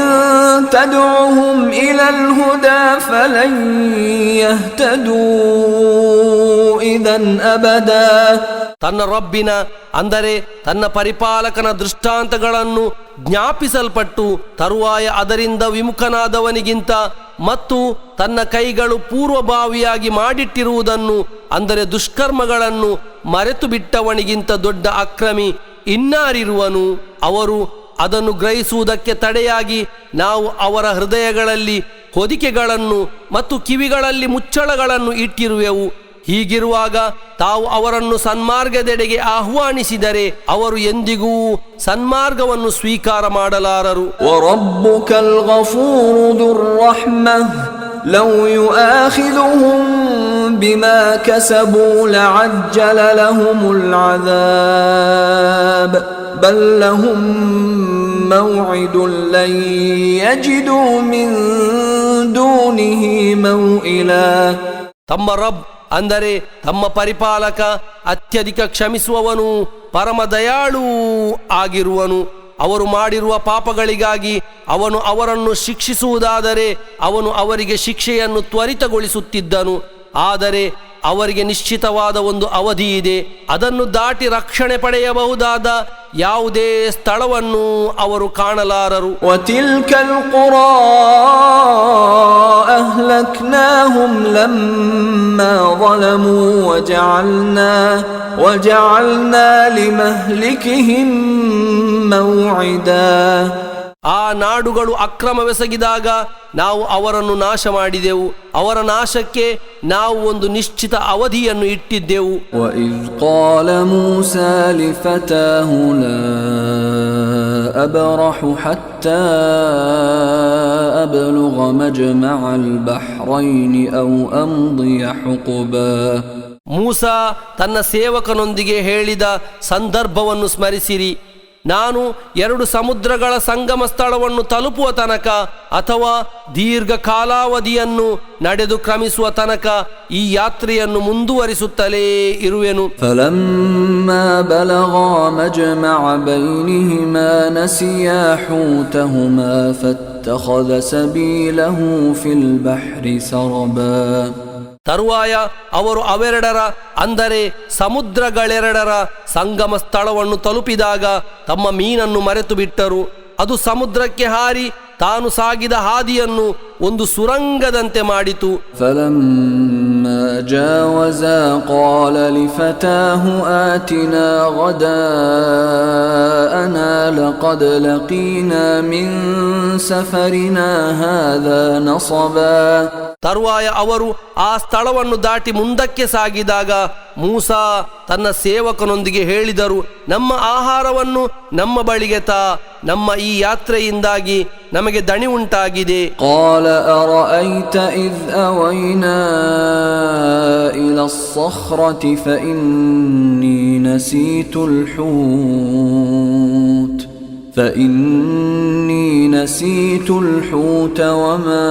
تدعهم إلى الهدى فلن يهتدوا إذا أبدا. ತನ್ನ ರಬ್ಬಿನ ಅಂದರೆ ತನ್ನ ಪರಿಪಾಲಕನ ದೃಷ್ಟಾಂತಗಳನ್ನು ಜ್ಞಾಪಿಸಲ್ಪಟ್ಟು ತರುವಾಯ ಅದರಿಂದ ವಿಮುಖನಾದವನಿಗಿಂತ ಮತ್ತು ತನ್ನ ಕೈಗಳು ಪೂರ್ವಭಾವಿಯಾಗಿ ಮಾಡಿಟ್ಟಿರುವುದನ್ನು ಅಂದರೆ ದುಷ್ಕರ್ಮಗಳನ್ನು ಮರೆತು ಬಿಟ್ಟವನಿಗಿಂತ ದೊಡ್ಡ ಅಕ್ರಮಿ ಇನ್ನಾರಿರುವನು. ಅವರು ಅದನ್ನು ಗ್ರಹಿಸುವುದಕ್ಕೆ ತಡೆಯಾಗಿ ನಾವು ಅವರ ಹೃದಯಗಳಲ್ಲಿ ಹೊದಿಕೆಗಳನ್ನು ಮತ್ತು ಕಿವಿಗಳಲ್ಲಿ ಮುಚ್ಚಳಗಳನ್ನು ಇಟ್ಟಿರುವೆವು. ಹೀಗಿರುವಾಗ ತಾವು ಅವರನ್ನು ಸನ್ಮಾರ್ಗದೆಡೆಗೆ ಆಹ್ವಾನಿಸಿದರೆ ಅವರು ಎಂದಿಗೂ ಸನ್ಮಾರ್ಗವನ್ನು ಸ್ವೀಕಾರ ಮಾಡಲಾರರು. وَرَبُّكَ الْغَفُورُ ذُو الرَّحْمَةِ لَوْ يُؤَاخِذُهُم بِمَا كَسَبُوا لَعَجَّلَ لَهُمُ الْعَذَابَ بَل لَّهُم مَّوْعِدٌ لَّن يَجِدُوا مِن دُونِهِ مَوْئِلًا. ತಮ್ಮ ರಬ್ ಅಂದರೆ ತಮ್ಮ ಪರಿಪಾಲಕ ಅತ್ಯಧಿಕ ಕ್ಷಮಿಸುವವನು ಪರಮ ದಯಾಳೂ ಆಗಿರುವನು. ಅವರು ಮಾಡಿರುವ ಪಾಪಗಳಿಗಾಗಿ ಅವನು ಅವರನ್ನು ಶಿಕ್ಷಿಸುವುದಾದರೆ ಅವನು ಅವರಿಗೆ ಶಿಕ್ಷೆಯನ್ನು ತ್ವರಿತಗೊಳಿಸುತ್ತಿದ್ದನು. ಆದರೆ ಅವರಿಗೆ ನಿಶ್ಚಿತವಾದ ಒಂದು ಅವಧಿ ಇದೆ. ಅದನ್ನು ದಾಟಿ ರಕ್ಷಣೆ ಪಡೆಯಬಹುದಾದ ಯಾವುದೇ ಸ್ಥಳವನ್ನು ಅವರು ಕಾಣಲಾರರು. وَتِلْكَ الْقُرَى أَهْلَكْنَاهُمْ لَمَّا ظَلَمُوا وَجَعَلْنَا لِمَهْلِكِهِمْ مَوْعِدًا. ಆ ನಾಡುಗಳು ಅಕ್ರಮವೆಸಗಿದಾಗ ನಾವು ಅವರನ್ನು ನಾಶ ಮಾಡಿದೆವು. ಅವರ ನಾಶಕ್ಕೆ ನಾವು ಒಂದು ನಿಶ್ಚಿತ ಅವಧಿಯನ್ನು ಇಟ್ಟಿದ್ದೆವು. وَإِذْ قَالَ مُوسَى لِفَتَاهُ لَا أَبْرَحُ حَتَّى أَبْلُغَ مَجْمَعَ الْبَحْرَيْنِ أَوْ أَمْضِيَ حُقُبًا. ಮೂಸಾ ತನ್ನ ಸೇವಕನೊಂದಿಗೆ ಹೇಳಿದ ಸಂದರ್ಭವನ್ನು ಸ್ಮರಿಸಿರಿ. ನಾನು 2 ಸಮುದ್ರಗಳ ಸಂಗಮ ಸ್ಥಳವನ್ನು ತಲುಪುವ ತನಕ ಅಥವಾ ದೀರ್ಘ ಕಾಲಾವಧಿಯನ್ನು ನಡೆದು ಕ್ರಮಿಸುವ ತನಕ ಈ ಯಾತ್ರೆಯನ್ನು ಮುಂದುವರಿಸುತ್ತಲೇ ಇರುವೆನು. فَلَمَّا بَلَغَا مَجْمَعَ بَيْنِهِمَا نَسِيَا حُوتَهُمَا فَاتَّخَذَ سَبِيلَهُ فِي الْبَحْرِ سَرَبًا. ತರುವಾಯ ಅವರು ಅವೆರಡರ ಅಂದರೆ ಸಮುದ್ರಗಳೆರಡರ ಸಂಗಮ ಸ್ಥಳವನ್ನು ತಲುಪಿದಾಗ ತಮ್ಮ ಮೀನನ್ನು ಮರೆತು ಬಿಟ್ಟರು. ಅದು ಸಮುದ್ರಕ್ಕೆ ಹಾರಿ ತಾನು ಸಾಗಿದ ಹಾದಿಯನ್ನು ಒಂದು ಸುರಂಗದಂತೆ ಮಾಡಿತು. فلما جاوزا قال لفتاه آتنا غداءنا لقد لقينا من سفرنا هذا نصبا. ತರುವಾಯ ಅವರು ಆ ಸ್ಥಳವನ್ನು ದಾಟಿ ಮುಂದಕ್ಕೆ ಸಾಗಿದಾಗ ಮೂಸಾ ತನ್ನ ಸೇವಕನೊಂದಿಗೆ ಹೇಳಿದರು, ನಮ್ಮ ಆಹಾರವನ್ನು ನಮ್ಮ ಬಳಿಗೆ ತಾ, ನಮ್ಮ ಈ ಯಾತ್ರೆಯಿಂದಾಗಿ ನಮಗೆ ದಣಿ ಉಂಟಾಗಿದೆ. قال أرأيت إذ أوينا إلى الصخرة فإني نسيت الحوت وما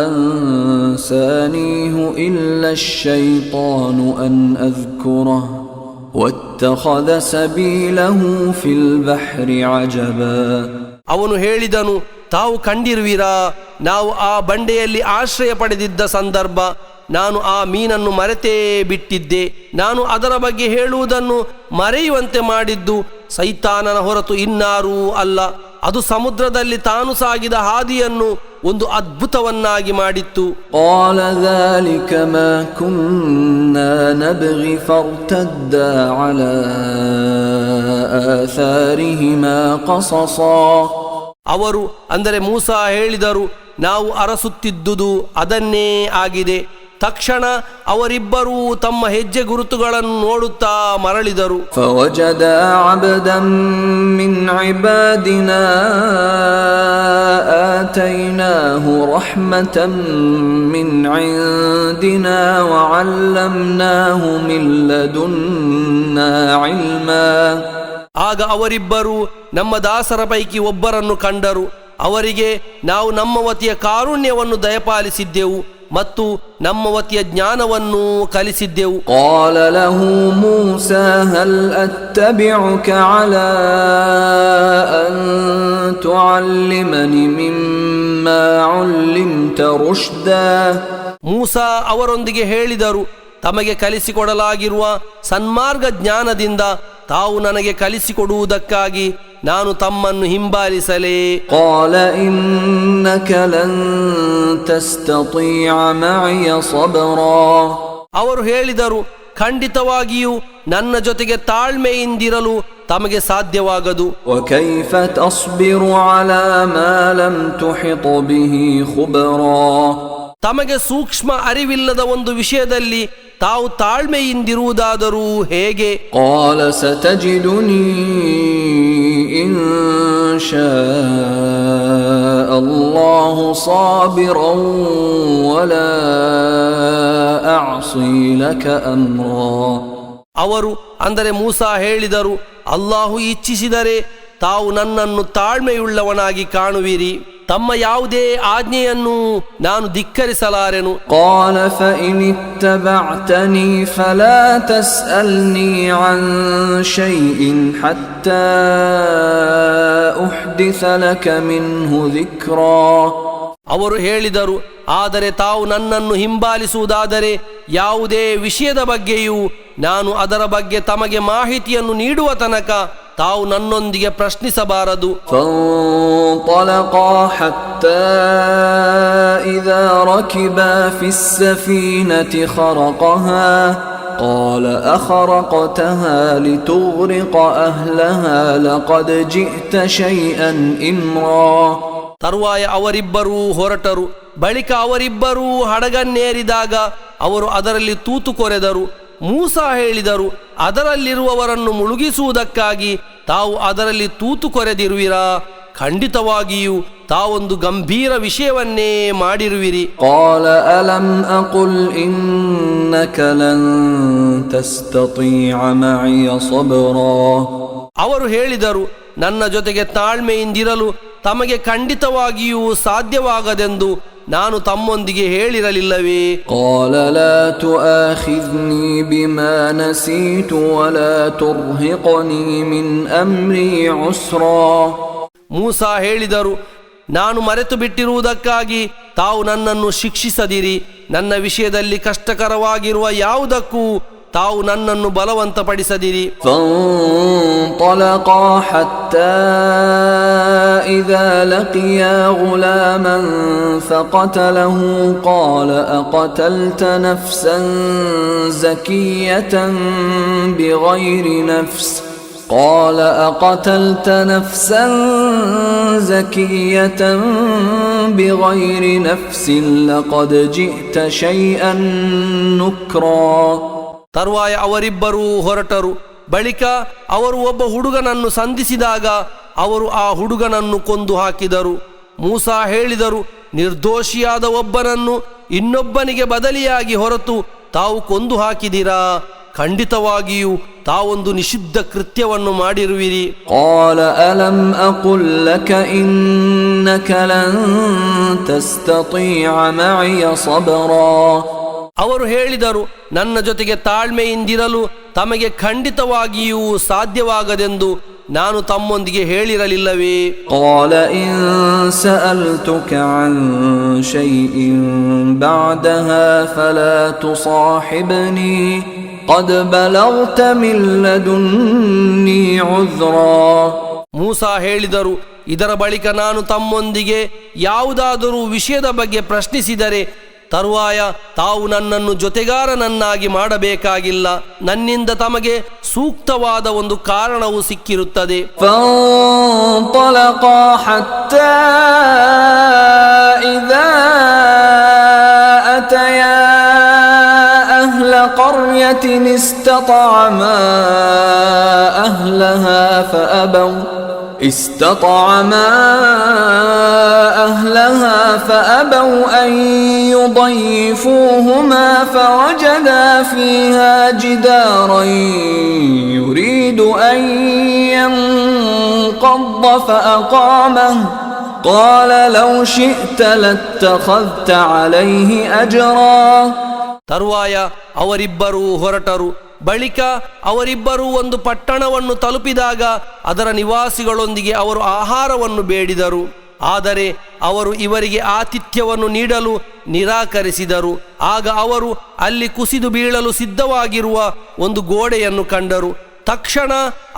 أنسانيه إلا الشيطان أن أذكره واتخذ سبيله في البحر عجبا. ಅವನು ಹೇಳಿದನು, ತಾವು ಕಂಡಿರುವಿರಾ, ನಾವು ಆ ಬಂಡೆಯಲ್ಲಿ ಆಶ್ರಯ ಪಡೆದಿದ್ದ ಸಂದರ್ಭ ನಾನು ಆ ಮೀನನ್ನು ಮರೆತೇ ಬಿಟ್ಟಿದ್ದೆ. ನಾನು ಅದರ ಬಗ್ಗೆ ಹೇಳುವುದನ್ನು ಮರೆಯುವಂತೆ ಮಾಡಿದ್ದು ಸೈತಾನನ ಹೊರತು ಇನ್ನಾರೂ ಅಲ್ಲ. ಅದು ಸಮುದ್ರದಲ್ಲಿ ತಾನು ಸಾಗಿದ ಹಾದಿಯನ್ನು ಒಂದು ಅದ್ಭುತವನ್ನಾಗಿ ಮಾಡಿತ್ತು. قال ذلك ما كنا نبغي فارتدا على آثارهما قصصا. ಅವರು ಅಂದರೆ ಮೂಸಾ ಹೇಳಿದರು, ನಾವು ಅರಸುತ್ತಿದ್ದುದು ಅದನ್ನೇ ಆಗಿದೆ. ತಕ್ಷಣ ಅವರಿಬ್ಬರೂ ತಮ್ಮ ಹೆಜ್ಜೆ ಗುರುತುಗಳನ್ನು ನೋಡುತ್ತಾ ಮರಳಿದರು. فوجدا عبدا من عبادنا آتيناه رحمة من عندنا وعلمناه من لدنا علما. ಆಗ ಅವರಿಬ್ಬರು ನಮ್ಮ ದಾಸರ ಪೈಕಿ ಒಬ್ಬರನ್ನು ಕಂಡರು. ಅವರಿಗೆ ನಾವು ನಮ್ಮ ವತಿಯ ಕಾರುಣ್ಯವನ್ನು ದಯಪಾಲಿಸಿದ್ದೆವು ಮತ್ತು ನಮ್ಮ ವತಿಯ ಜ್ಞಾನವನ್ನು ಕಲಿಸಿದ್ದೆವು. قال له موسى هل أتبعك على أن تعلمني مما علمت رشدا. ಮೂಸಾ ಅವರೊಂದಿಗೆ ಹೇಳಿದರು, ತಮಗೆ ಕಲಿಸಿಕೊಡಲಾಗಿರುವ ಸನ್ಮಾರ್ಗ ಜ್ಞಾನದಿಂದ ತಾವು ನನಗೆ ಕಲಿಸಿಕೊಡುವುದಕ್ಕಾಗಿ ನಾನು ತಮ್ಮನ್ನು ಹಿಂಬಾಲಿಸಲೇ. قال إنك لن تستطيع معي صبرا. ಅವರು ಹೇಳಿದರು, ಖಂಡಿತವಾಗಿಯೂ ನನ್ನ ಜೊತೆಗೆ ತಾಳ್ಮೆಯಿಂದಿರಲು ತಮಗೆ ಸಾಧ್ಯವಾಗದು. وكيف تصبر على ما لم تحط به خبرا. ತಮಗೆ ಸೂಕ್ಷ್ಮ ಅರಿವಿಲ್ಲದ ಒಂದು ವಿಷಯದಲ್ಲಿ ತಾವು ತಾಳ್ಮೆಯಿಂದಿರುವುದಾದರೂ ಹೇಗೆ. قال ستجدني إن شاء الله صابرا ولا أعصي لك أمرا. ಅವರು ಅಂದರೆ ಮೂಸಾ ಹೇಳಿದರು, ಅಲ್ಲಾಹು ಇಚ್ಛಿಸಿದರೆ ತಾವು ನನ್ನನ್ನು ತಾಳ್ಮೆಯುಳ್ಳವನಾಗಿ ಕಾಣುವಿರಿ, ತಮ್ಮ ಯಾವುದೇ ಆಜ್ಞೆಯನ್ನು ನಾನು ಧಿಕ್ಕರಿಸಲಾರೆನು. قال فإن اتبعتني فلا تسألني عن شيء حتى أحدث لك منه ذكرا. ಅವರು ಹೇಳಿದರು, ಆದರೆ ತಾವು ನನ್ನನ್ನು ಹಿಂಬಾಲಿಸುವುದಾದರೆ ಯಾವುದೇ ವಿಷಯದ ಬಗ್ಗೆಯೂ ನಾನು ಅದರ ಬಗ್ಗೆ ತಮಗೆ ಮಾಹಿತಿಯನ್ನು ನೀಡುವ ತನಕ ತಾವು ನನ್ನೊಂದಿಗೆ ಪ್ರಶ್ನಿಸಬಾರದು. فانطلقا حتى إذا ركبا في السفينة خرقها قال أخرقتها لتغرق أهلها لقد جئت شيئا إمرا. ತರುವಾಯ ಅವರಿಬ್ಬರೂ ಹೊರಟರು. ಬಳಿಕ ಅವರಿಬ್ಬರೂ ಹಡಗನ್ನೇರಿದಾಗ ಅವರು ಅದರಲ್ಲಿ ತೂತು ಕೊರೆದರು. ಮೂಸಾ ಹೇಳಿದರು, ಅದರಲ್ಲಿರುವವರನ್ನು ಮುಳುಗಿಸುವುದಕ್ಕಾಗಿ ತಾವು ಅದರಲ್ಲಿ ತೂತು ಕೊರೆದಿರುವಿರಾ? ಖಂಡಿತವಾಗಿಯೂ ತಾವೊಂದು ಗಂಭೀರ ವಿಷಯವನ್ನೇ ಮಾಡಿರುವಿರಿ. قال ألم أقل إنك لن تستطيع معي صبرا. ಅವರು ಹೇಳಿದರು, ನನ್ನ ಜೊತೆಗೆ ತಾಳ್ಮೆಯಿಂದಿರಲು ತಮಗೆ ಖಂಡಿತವಾಗಿಯೂ ಸಾಧ್ಯವಾಗದೆಂದು ನಾನು ತಮ್ಮೊಂದಿಗೆ ಹೇಳಿರಲಿಲ್ಲವೇ. قال لا تؤاخذني بما نسيت ولا ترهقني من أمري عسرا. ಮೂಸಾ ಹೇಳಿದರು, ನಾನು ಮರೆತು ಬಿಟ್ಟಿರುವುದಕ್ಕಾಗಿ ತಾವು ನನ್ನನ್ನು ಶಿಕ್ಷಿಸದಿರಿ. ನನ್ನ ವಿಷಯದಲ್ಲಿ ಕಷ್ಟಕರವಾಗಿರುವ ಯಾವುದಕ್ಕೂ ತಾವು ನನ್ನನ್ನು ಬಲವಂತಪಡಿಸದಿರಿ. فانطلقا حتى إذا لقيا غلاما فقتله قال أقتلت نفسا زكية بغير نفس قال أقتلت نفسا زكية بغير نفس لقد جئت شيئا نكرا. ತರುವಾಯ ಅವರಿಬ್ಬರೂ ಹೊರಟರು. ಬಳಿಕ ಅವರು ಒಬ್ಬ ಹುಡುಗನನ್ನು ಸಂಧಿಸಿದಾಗ ಅವರು ಆ ಹುಡುಗನನ್ನು ಕೊಂದು ಹಾಕಿದರು. ಮೂಸಾ ಹೇಳಿದರು, ನಿರ್ದೋಷಿಯಾದ ಒಬ್ಬನನ್ನು ಇನ್ನೊಬ್ಬನಿಗೆ ಬದಲಿಯಾಗಿ ಹೊರತು ತಾವು ಕೊಂದು ಹಾಕಿದಿರಾ? ಖಂಡಿತವಾಗಿಯೂ ತಾವೊಂದು ನಿಷಿದ್ಧ ಕೃತ್ಯವನ್ನು ಮಾಡಿರುವಿರಿ. قال ألم أقل لك إنك لن تستطيع معي صبرا. ಅವರು ಹೇಳಿದರು, ನನ್ನ ಜೊತೆಗೆ ತಾಳ್ಮೆಯಿಂದಿರಲು ತಮಗೆ ಖಂಡಿತವಾಗಿಯೂ ಸಾಧ್ಯವಾಗದೆಂದು ನಾನು ತಮ್ಮೊಂದಿಗೆ ಹೇಳಿರಲಿಲ್ಲವೇ? قال إن سألتك عن شيء بعدها فلا تصاحبني قد بلغت من لدني عذرا. ಮೂಸಾ ಹೇಳಿದರು, ಇದರ ಬಳಿಕ ನಾನು ತಮ್ಮೊಂದಿಗೆ ಯಾವುದಾದರೂ ವಿಷಯದ ಬಗ್ಗೆ ಪ್ರಶ್ನಿಸಿದರೆ ತರುವಾಯ ತಾವು ನನ್ನನ್ನು ಜೊತೆಗಾರನನ್ನಾಗಿ ಮಾಡಬೇಕಾಗಿಲ್ಲ. ನನ್ನಿಂದ ತಮಗೆ ಸೂಕ್ತವಾದ ಒಂದು ಕಾರಣವು ಸಿಕ್ಕಿರುತ್ತದೆ. فانطلقا حتى إذا أتيا أهل قرية استطعما أهلها فأبوا أن يضيفوهما فوجدا فيها جدارا يريد أن ينقض فأقامه قال لو شئت لاتخذت عليه أجرا. ತರುವಾಯ ಅವರಿಬ್ಬರೂ ಹೊರಟರು. ಬಳಿಕ ಅವರಿಬ್ಬರೂ ಒಂದು ಪಟ್ಟಣವನ್ನು ತಲುಪಿದಾಗ ಅದರ ನಿವಾಸಿಗಳೊಂದಿಗೆ ಅವರು ಆಹಾರವನ್ನು ಬೇಡಿದರು. ಆದರೆ ಅವರು ಇವರಿಗೆ ಆತಿಥ್ಯವನ್ನು ನೀಡಲು ನಿರಾಕರಿಸಿದರು. ಆಗ ಅವರು ಅಲ್ಲಿ ಕುಸಿದು ಬೀಳಲು ಸಿದ್ಧವಾಗಿರುವ ಒಂದು ಗೋಡೆಯನ್ನು ಕಂಡರು. ತಕ್ಷಣ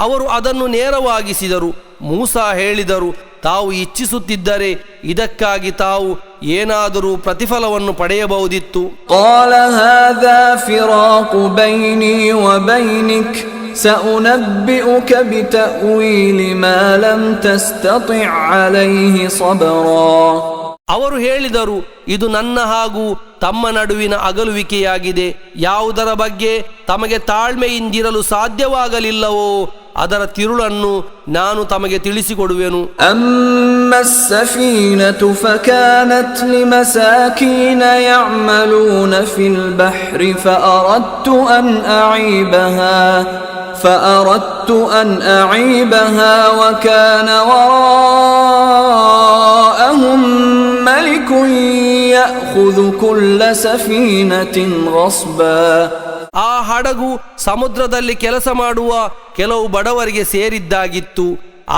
ಅವರು ಅದನ್ನು ನೇರವಾಗಿಸಿದರು. ಮೂಸಾ ಹೇಳಿದರು, ತಾವು ಇಚ್ಛಿಸುತ್ತಿದ್ದರೆ ಇದಕ್ಕಾಗಿ ತಾವು ಏನಾದರೂ ಪ್ರತಿಫಲವನ್ನು ಪಡೆಯಬಹುದಿತ್ತು. قال هذا فراق بيني وبينك سأنبئك بتأويل ما لم تستطع عليه صبرا. ಅವರು ಹೇಳಿದರು, ಇದು ನನ್ನ ಹಾಗೂ ತಮ್ಮ ನಡುವಿನ ಅಗಲುವಿಕೆಯಾಗಿದೆ. ಯಾವುದರ ಬಗ್ಗೆ ತಮಗೆ ತಾಳ್ಮೆಯಿಂದಿರಲು ಸಾಧ್ಯವಾಗಲಿಲ್ಲವೋ ಅದರ ತಿರುಳನ್ನು ನಾನು ತಮಗೆ ತಿಳಿಸಿಕೊಡುವೆನು. أما السفينة فكانت لمساكين يعملون في البحر فأردت أن أعيبها وكان وراءهم ملك يأخذ كل سفينة غصبا. ಆ ಹಡಗು ಸಮುದ್ರದಲ್ಲಿ ಕೆಲಸ ಮಾಡುವ ಕೆಲವು ಬಡವರಿಗೆ ಸೇರಿದ್ದಾಗಿತ್ತು.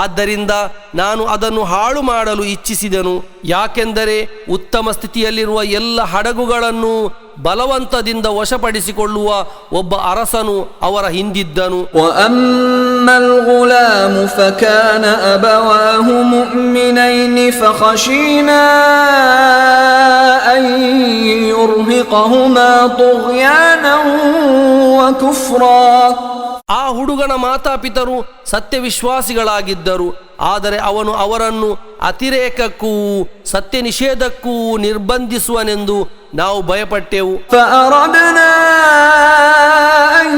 ಆದ್ದರಿಂದ ನಾನು ಅದನ್ನು ಹಾಳು ಮಾಡಲು ಇಚ್ಛಿಸಿದೆನು. ಯಾಕೆಂದರೆ ಉತ್ತಮ ಸ್ಥಿತಿಯಲ್ಲಿರುವ ಎಲ್ಲ ಹಡಗುಗಳನ್ನು ಬಲವಂತದಿಂದ ವಶಪಡಿಸಿಕೊಳ್ಳುವ ಒಬ್ಬ ಅರಸನು ಅವರ ಹಿಂದಿದ್ದನು. وأما الغلام فكان أبواه مؤمنين فخشينا أن يرهقهما طغيانا وكفرا. ಆ ಹುಡುಗನ ಮಾತಾಪಿತರು ಸತ್ಯವಿಶ್ವಾಸಿಗಳಾಗಿದ್ದರು. ಆದರೆ ಅವನು ಅವರನ್ನು ಅತಿರೇಕಕ್ಕೂ ಸತ್ಯ ನಿಷೇಧಕ್ಕೂ ನಿರ್ಬಂಧಿಸುವನೆಂದು ನಾವು ಭಯಪಟ್ಟೆವು. فأردنا أن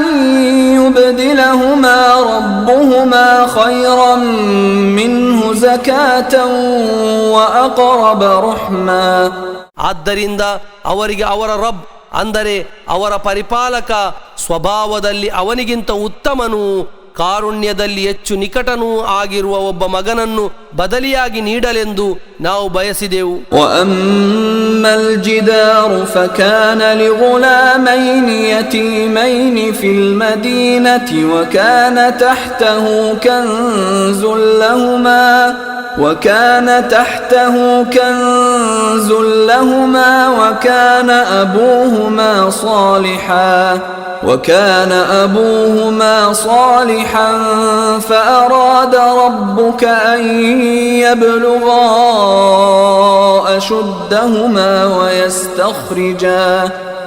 يبدلهما ربهما خيرا منه زكاة وأقرب رحما. ಆದ್ದರಿಂದ ಅವರಿಗೆ ಅವರ ರಬ್ ಅಂದರೆ ಅವರ ಪರಿಪಾಲಕ ಸ್ವಭಾವದಲ್ಲಿ ಅವನಿಗಿಂತ ಉತ್ತಮನೂ ಕಾರುಣ್ಯದಲ್ಲಿ ಹೆಚ್ಚು ನಿಕಟನೂ ಆಗಿರುವ ಒಬ್ಬ ಮಗನನ್ನು ಬದಲಿಯಾಗಿ ನೀಡಲೆಂದು ನಾವು ಬಯಸಿದೆವು. وأما الجدار فكان لغلامين يتيمين في المدينة وكان تحته كنز لهما وكان تحته كنز لهما وكان أبوهما صالحا فأراد ربك أن يبلغا أشدهما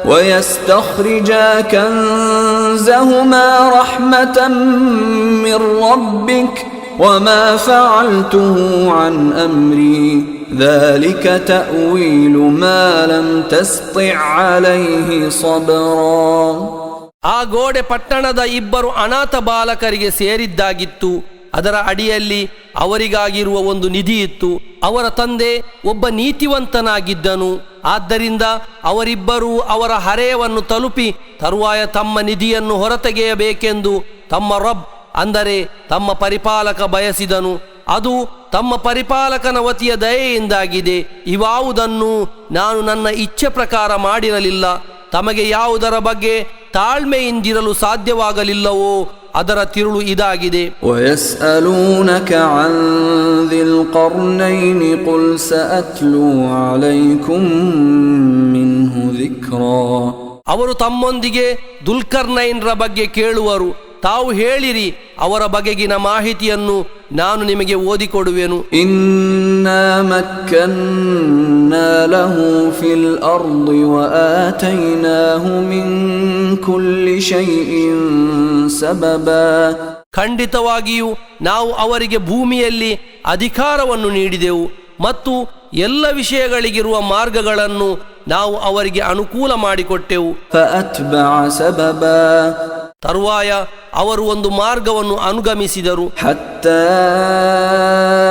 ويستخرجا كنزهما رحمة من ربك وما فعلته عن أمري ذلك تأويل ما لم تستطع عليه صبرا. ಆ ಗೋಡೆ ಪಟ್ಟಣದ ಇಬ್ಬರು ಅನಾಥ ಬಾಲಕರಿಗೆ ಸೇರಿದ್ದಾಗಿತ್ತು. ಅದರ ಅಡಿಯಲ್ಲಿ ಅವರಿಗಾಗಿರುವ ಒಂದು ನಿಧಿ ಇತ್ತು. ಅವರ ತಂದೆ ಒಬ್ಬ ನೀತಿವಂತನಾಗಿದ್ದನು. ಆದ್ದರಿಂದ ಅವರಿಬ್ಬರೂ ಅವರ ಹರೆಯವನ್ನು ತಲುಪಿ ತರುವಾಯ ತಮ್ಮ ನಿಧಿಯನ್ನು ಹೊರತೆಗೆಯಬೇಕೆಂದು ತಮ್ಮ ರಬ್ ಅಂದರೆ ತಮ್ಮ ಪರಿಪಾಲಕ ಬಯಸಿದನು. ಅದು ತಮ್ಮ ಪರಿಪಾಲಕನ ವತಿಯ ದಯೆಯಿಂದಾಗಿದೆ. ಇವಾವುದನ್ನು ನಾನು ನನ್ನ ಇಚ್ಛೆ ಪ್ರಕಾರ ಮಾಡಿರಲಿಲ್ಲ. ತಮಗೆ ಯಾವುದರ ಬಗ್ಗೆ ತಾಳ್ಮೆಯಿಂದಿರಲು ಸಾಧ್ಯವಾಗಲಿಲ್ಲವೋ ಅದರ ತಿರುಳು ಇದಾಗಿದೆ. وَيَسْأَلُونَكَ عَنْ ذِي الْقَرْنَيْنِ قُلْ سَأَتْلُو عَلَيْكُمْ مِنْهُ ذِكْرًا. ಅವರು ತಮ್ಮೊಂದಿಗೆ ದುಲ್ಕರ್ನೈನ್ರ ಬಗ್ಗೆ ಕೇಳುವರು. ತಾವು ಹೇಳಿರಿ, ಅವರ ಬಗೆಗಿನ ಮಾಹಿತಿಯನ್ನು ನಾನು ನಿಮಗೆ ಓದಿಕೊಡುವೆನು. ಇನ್ನಾ ಮಕ್ಕನ್ನಾ ಲಹು ಫಿಲ್ ಅರ್ದಿ ವಆತೈನಾಹು ಮಿನ್ ಕುಲ್ಲಿ ಶೈಇನ್ ಸಬಬಾ. ಖಂಡಿತವಾಗಿಯೂ ನಾವು ಅವರಿಗೆ ಭೂಮಿಯಲ್ಲಿ ಅಧಿಕಾರವನ್ನು ನೀಡಿದೆವು ಮತ್ತು ಎಲ್ಲ ವಿಷಯಗಳಿಗಿರುವ ಮಾರ್ಗಗಳನ್ನು ನಾವು ಅವರಿಗೆ ಅನುಕೂಲ ಮಾಡಿಕೊಟ್ಟೆವು. ಫಅತ್ಬಅ ಸಬಬಾ. ತರುವಾಯ ಅವರು ಒಂದು ಮಾರ್ಗವನ್ನು ಅನುಗಮಿಸಿದರು. ಹತ್ತಾ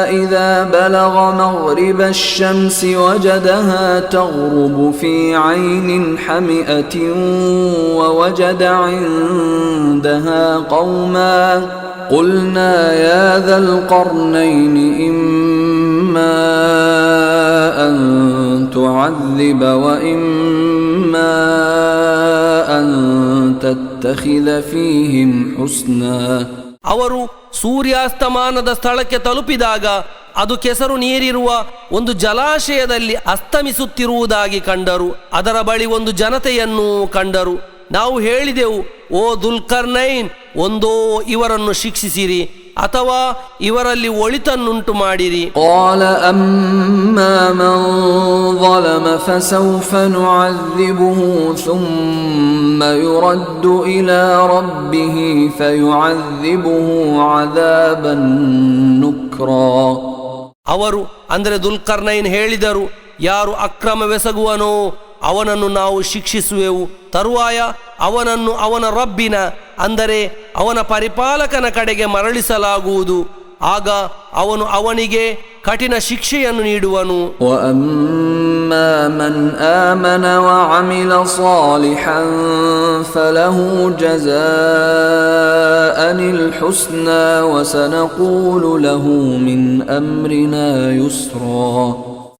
ಇದಾ ಬಲಗ ಮಗ್ರಿಬ ಅಶ್-ಶಮ್ಸಿ ವಜದಹಾ ತಗ್ರುಬು ಫೀ ಐನಿನ್ ಹಮಿಅತಿನ್ ವವಜದ ಇಂದಹಾ ಕೌಮಾ قلنا يا ذا القرنين إما أن تعذب وإما أن تتخذ فيهم حسنا. ಅವರು ಸೂರ್ಯಾಸ್ತಮಾನದ ಸ್ಥಳಕ್ಕೆ ತಲುಪಿದಾಗ ಅದು ಕೆಸರು ನೀರಿರುವ ಒಂದು ಜಲಾಶಯದಲ್ಲಿ ಅಸ್ತಮಿಸುತ್ತಿರುವುದಾಗಿ ಕಂಡರು. ಅದರ ಬಳಿ ಒಂದು ಜನತೆಯನ್ನು ಕಂಡರು. ನಾವು ಹೇಳಿದೆವು, ಓ ದುಲ್ಕರ್ನೈನ್, ಒಂದೋ ಇವರನ್ನು ಶಿಕ್ಷಿಸಿರಿ ಅಥವಾ ಇವರಲ್ಲಿ ಒಳಿತನ್ನುಂಟು ಮಾಡಿರಿ. قال أما من ظلم فسوف نعذبه ثم يرد إلى ربه فيعذبه عذابا نكرا. ಅವರು ಅಂದರೆ ದುಲ್ಕರ್ನೈನ್ ಹೇಳಿದರು, ಯಾರು ಅಕ್ರಮವೆಸಗುವನೋ ಅವನನ್ನು ನಾವು ಶಿಕ್ಷಿಸುವೆವು. ತರುವಾಯ ಅವನನ್ನು ಅವನ ರಬ್ಬಿನ ಅಂದರೆ ಅವನ ಪರಿಪಾಲಕನ ಕಡೆಗೆ ಮರಳಿಸಲಾಗುವುದು. ಆಗ ಅವನು ಅವನಿಗೆ ಕಠಿಣ ಶಿಕ್ಷೆಯನ್ನು ನೀಡುವನು. وَأَمَّا مَنْ آمَنَ وَعَمِلَ صَالِحًا فَلَهُ جَزَاءً الْحُسْنَى وَسَنَقُولُ لَهُ مِنْ أَمْرِنَا يُسْرًا.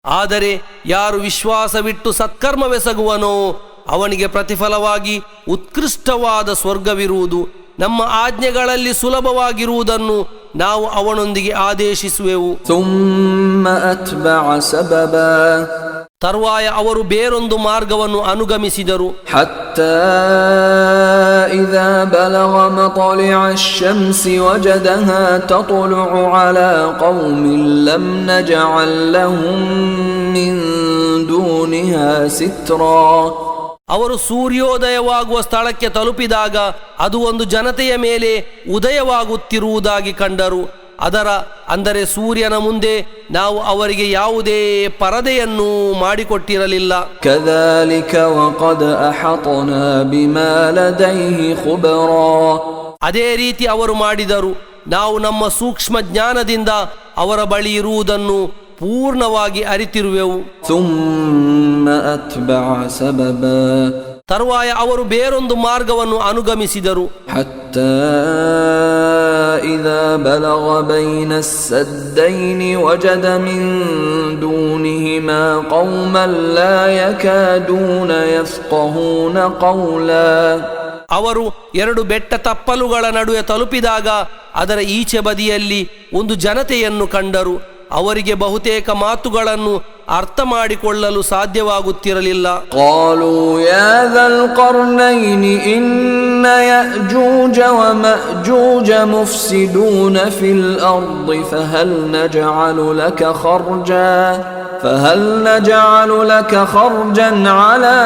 ಆದರೆ ಯಾರು ವಿಶ್ವಾಸವಿಟ್ಟು ಸತ್ಕರ್ಮವೆಸಗುವನೋ ಅವನಿಗೆ ಪ್ರತಿಫಲವಾಗಿ ಉತ್ಕೃಷ್ಟವಾದ ಸ್ವರ್ಗವಿರುವುದು. ನಮ್ಮ ಆಜ್ಞೆಗಳಲ್ಲಿ ಸುಲಭವಾಗಿರುವುದನ್ನು ನಾವು ಅವನೊಂದಿಗೆ ಆದೇಶಿಸುವೆವು. ತರುವಾಯ ಅವರು ಬೇರೊಂದು ಮಾರ್ಗವನ್ನು ಅನುಗಮಿಸಿದರು. ಹತ್ತಾ ಇದಾ ಬಲಗ ಮತ್ಲಿಅ ಅಶ್-ಶಮ್ಸಿ ವಜದಹಾ ತತ್ಲುಉ ಅಲಾ ಕೌಮಿನ್ ಲಂ ನಜಅಲ್ ಲಹುಂ ಮಿನ್ ದೂನಿಹಾ ಸಿತ್ರಾ. ಅವರು ಸೂರ್ಯೋದಯವಾಗುವ ಸ್ಥಳಕ್ಕೆ ತಲುಪಿದಾಗ ಅದು ಒಂದು ಜನತೆಯ ಮೇಲೆ ಉದಯವಾಗುತ್ತಿರುವುದಾಗಿ ಕಂಡರು. ಅದರ ಅಂದರೆ ಸೂರ್ಯನ ಮುಂದೆ ನಾವು ಅವರಿಗೆ ಯಾವುದೇ ಪರದೆಯನ್ನು ಮಾಡಿಕೊಟ್ಟಿರಲಿಲ್ಲ. ಕದಾಲಿಕ ವಕದ್ ಅಹತನಾ ಬಿಮಾ ಲದೈಹಿ ಖುಬರಾ. ಅದೇ ರೀತಿ ಅವರು ಮಾಡಿದರು. ನಾವು ನಮ್ಮ ಸೂಕ್ಷ್ಮ ಜ್ಞಾನದಿಂದ ಅವರ ಬಳಿ ಇರುವುದನ್ನು ಪೂರ್ಣವಾಗಿ ಅರಿತಿರುವೆವು. ಥುಮ್ಮ ಅತ್ಬಅ ಸಬಬಾ. ತರುವಾಯ ಅವರು ಬೇರೊಂದು ಮಾರ್ಗವನ್ನು ಅನುಗಮಿಸಿದರು. ಹತ್ತಾ ಇದಾ ಬಲಗ ಬೈನ ಅಸ್-ಸದ್ದೈನಿ ವಜದ ಮಿನ್ ದೂನಿಹಿಮಾ ಕೌಮನ್ ಲಾ ಯಕಾದೂನ ಯಫ್ಕಹೂನ ಕೌಲಾ. ಅವರು ಎರಡು ಬೆಟ್ಟ ತಪ್ಪಲುಗಳ ನಡುವೆ ತಲುಪಿದಾಗ ಅದರ ಈಚೆ ಬದಿಯಲ್ಲಿ ಒಂದು ಜನತೆಯನ್ನು ಕಂಡರು. ಅವರಿಗೆ ಬಹುತೇಕ ಮಾತುಗಳನ್ನು ಅರ್ಥ ಮಾಡಿಕೊಳ್ಳಲು ಸಾಧ್ಯವಾಗುತ್ತಿರಲಿಲ್ಲ. قالوا يا ذا القرنين إن يأجوج ومأجوج مفسدون في الأرض فهل نجعل لك خرجا على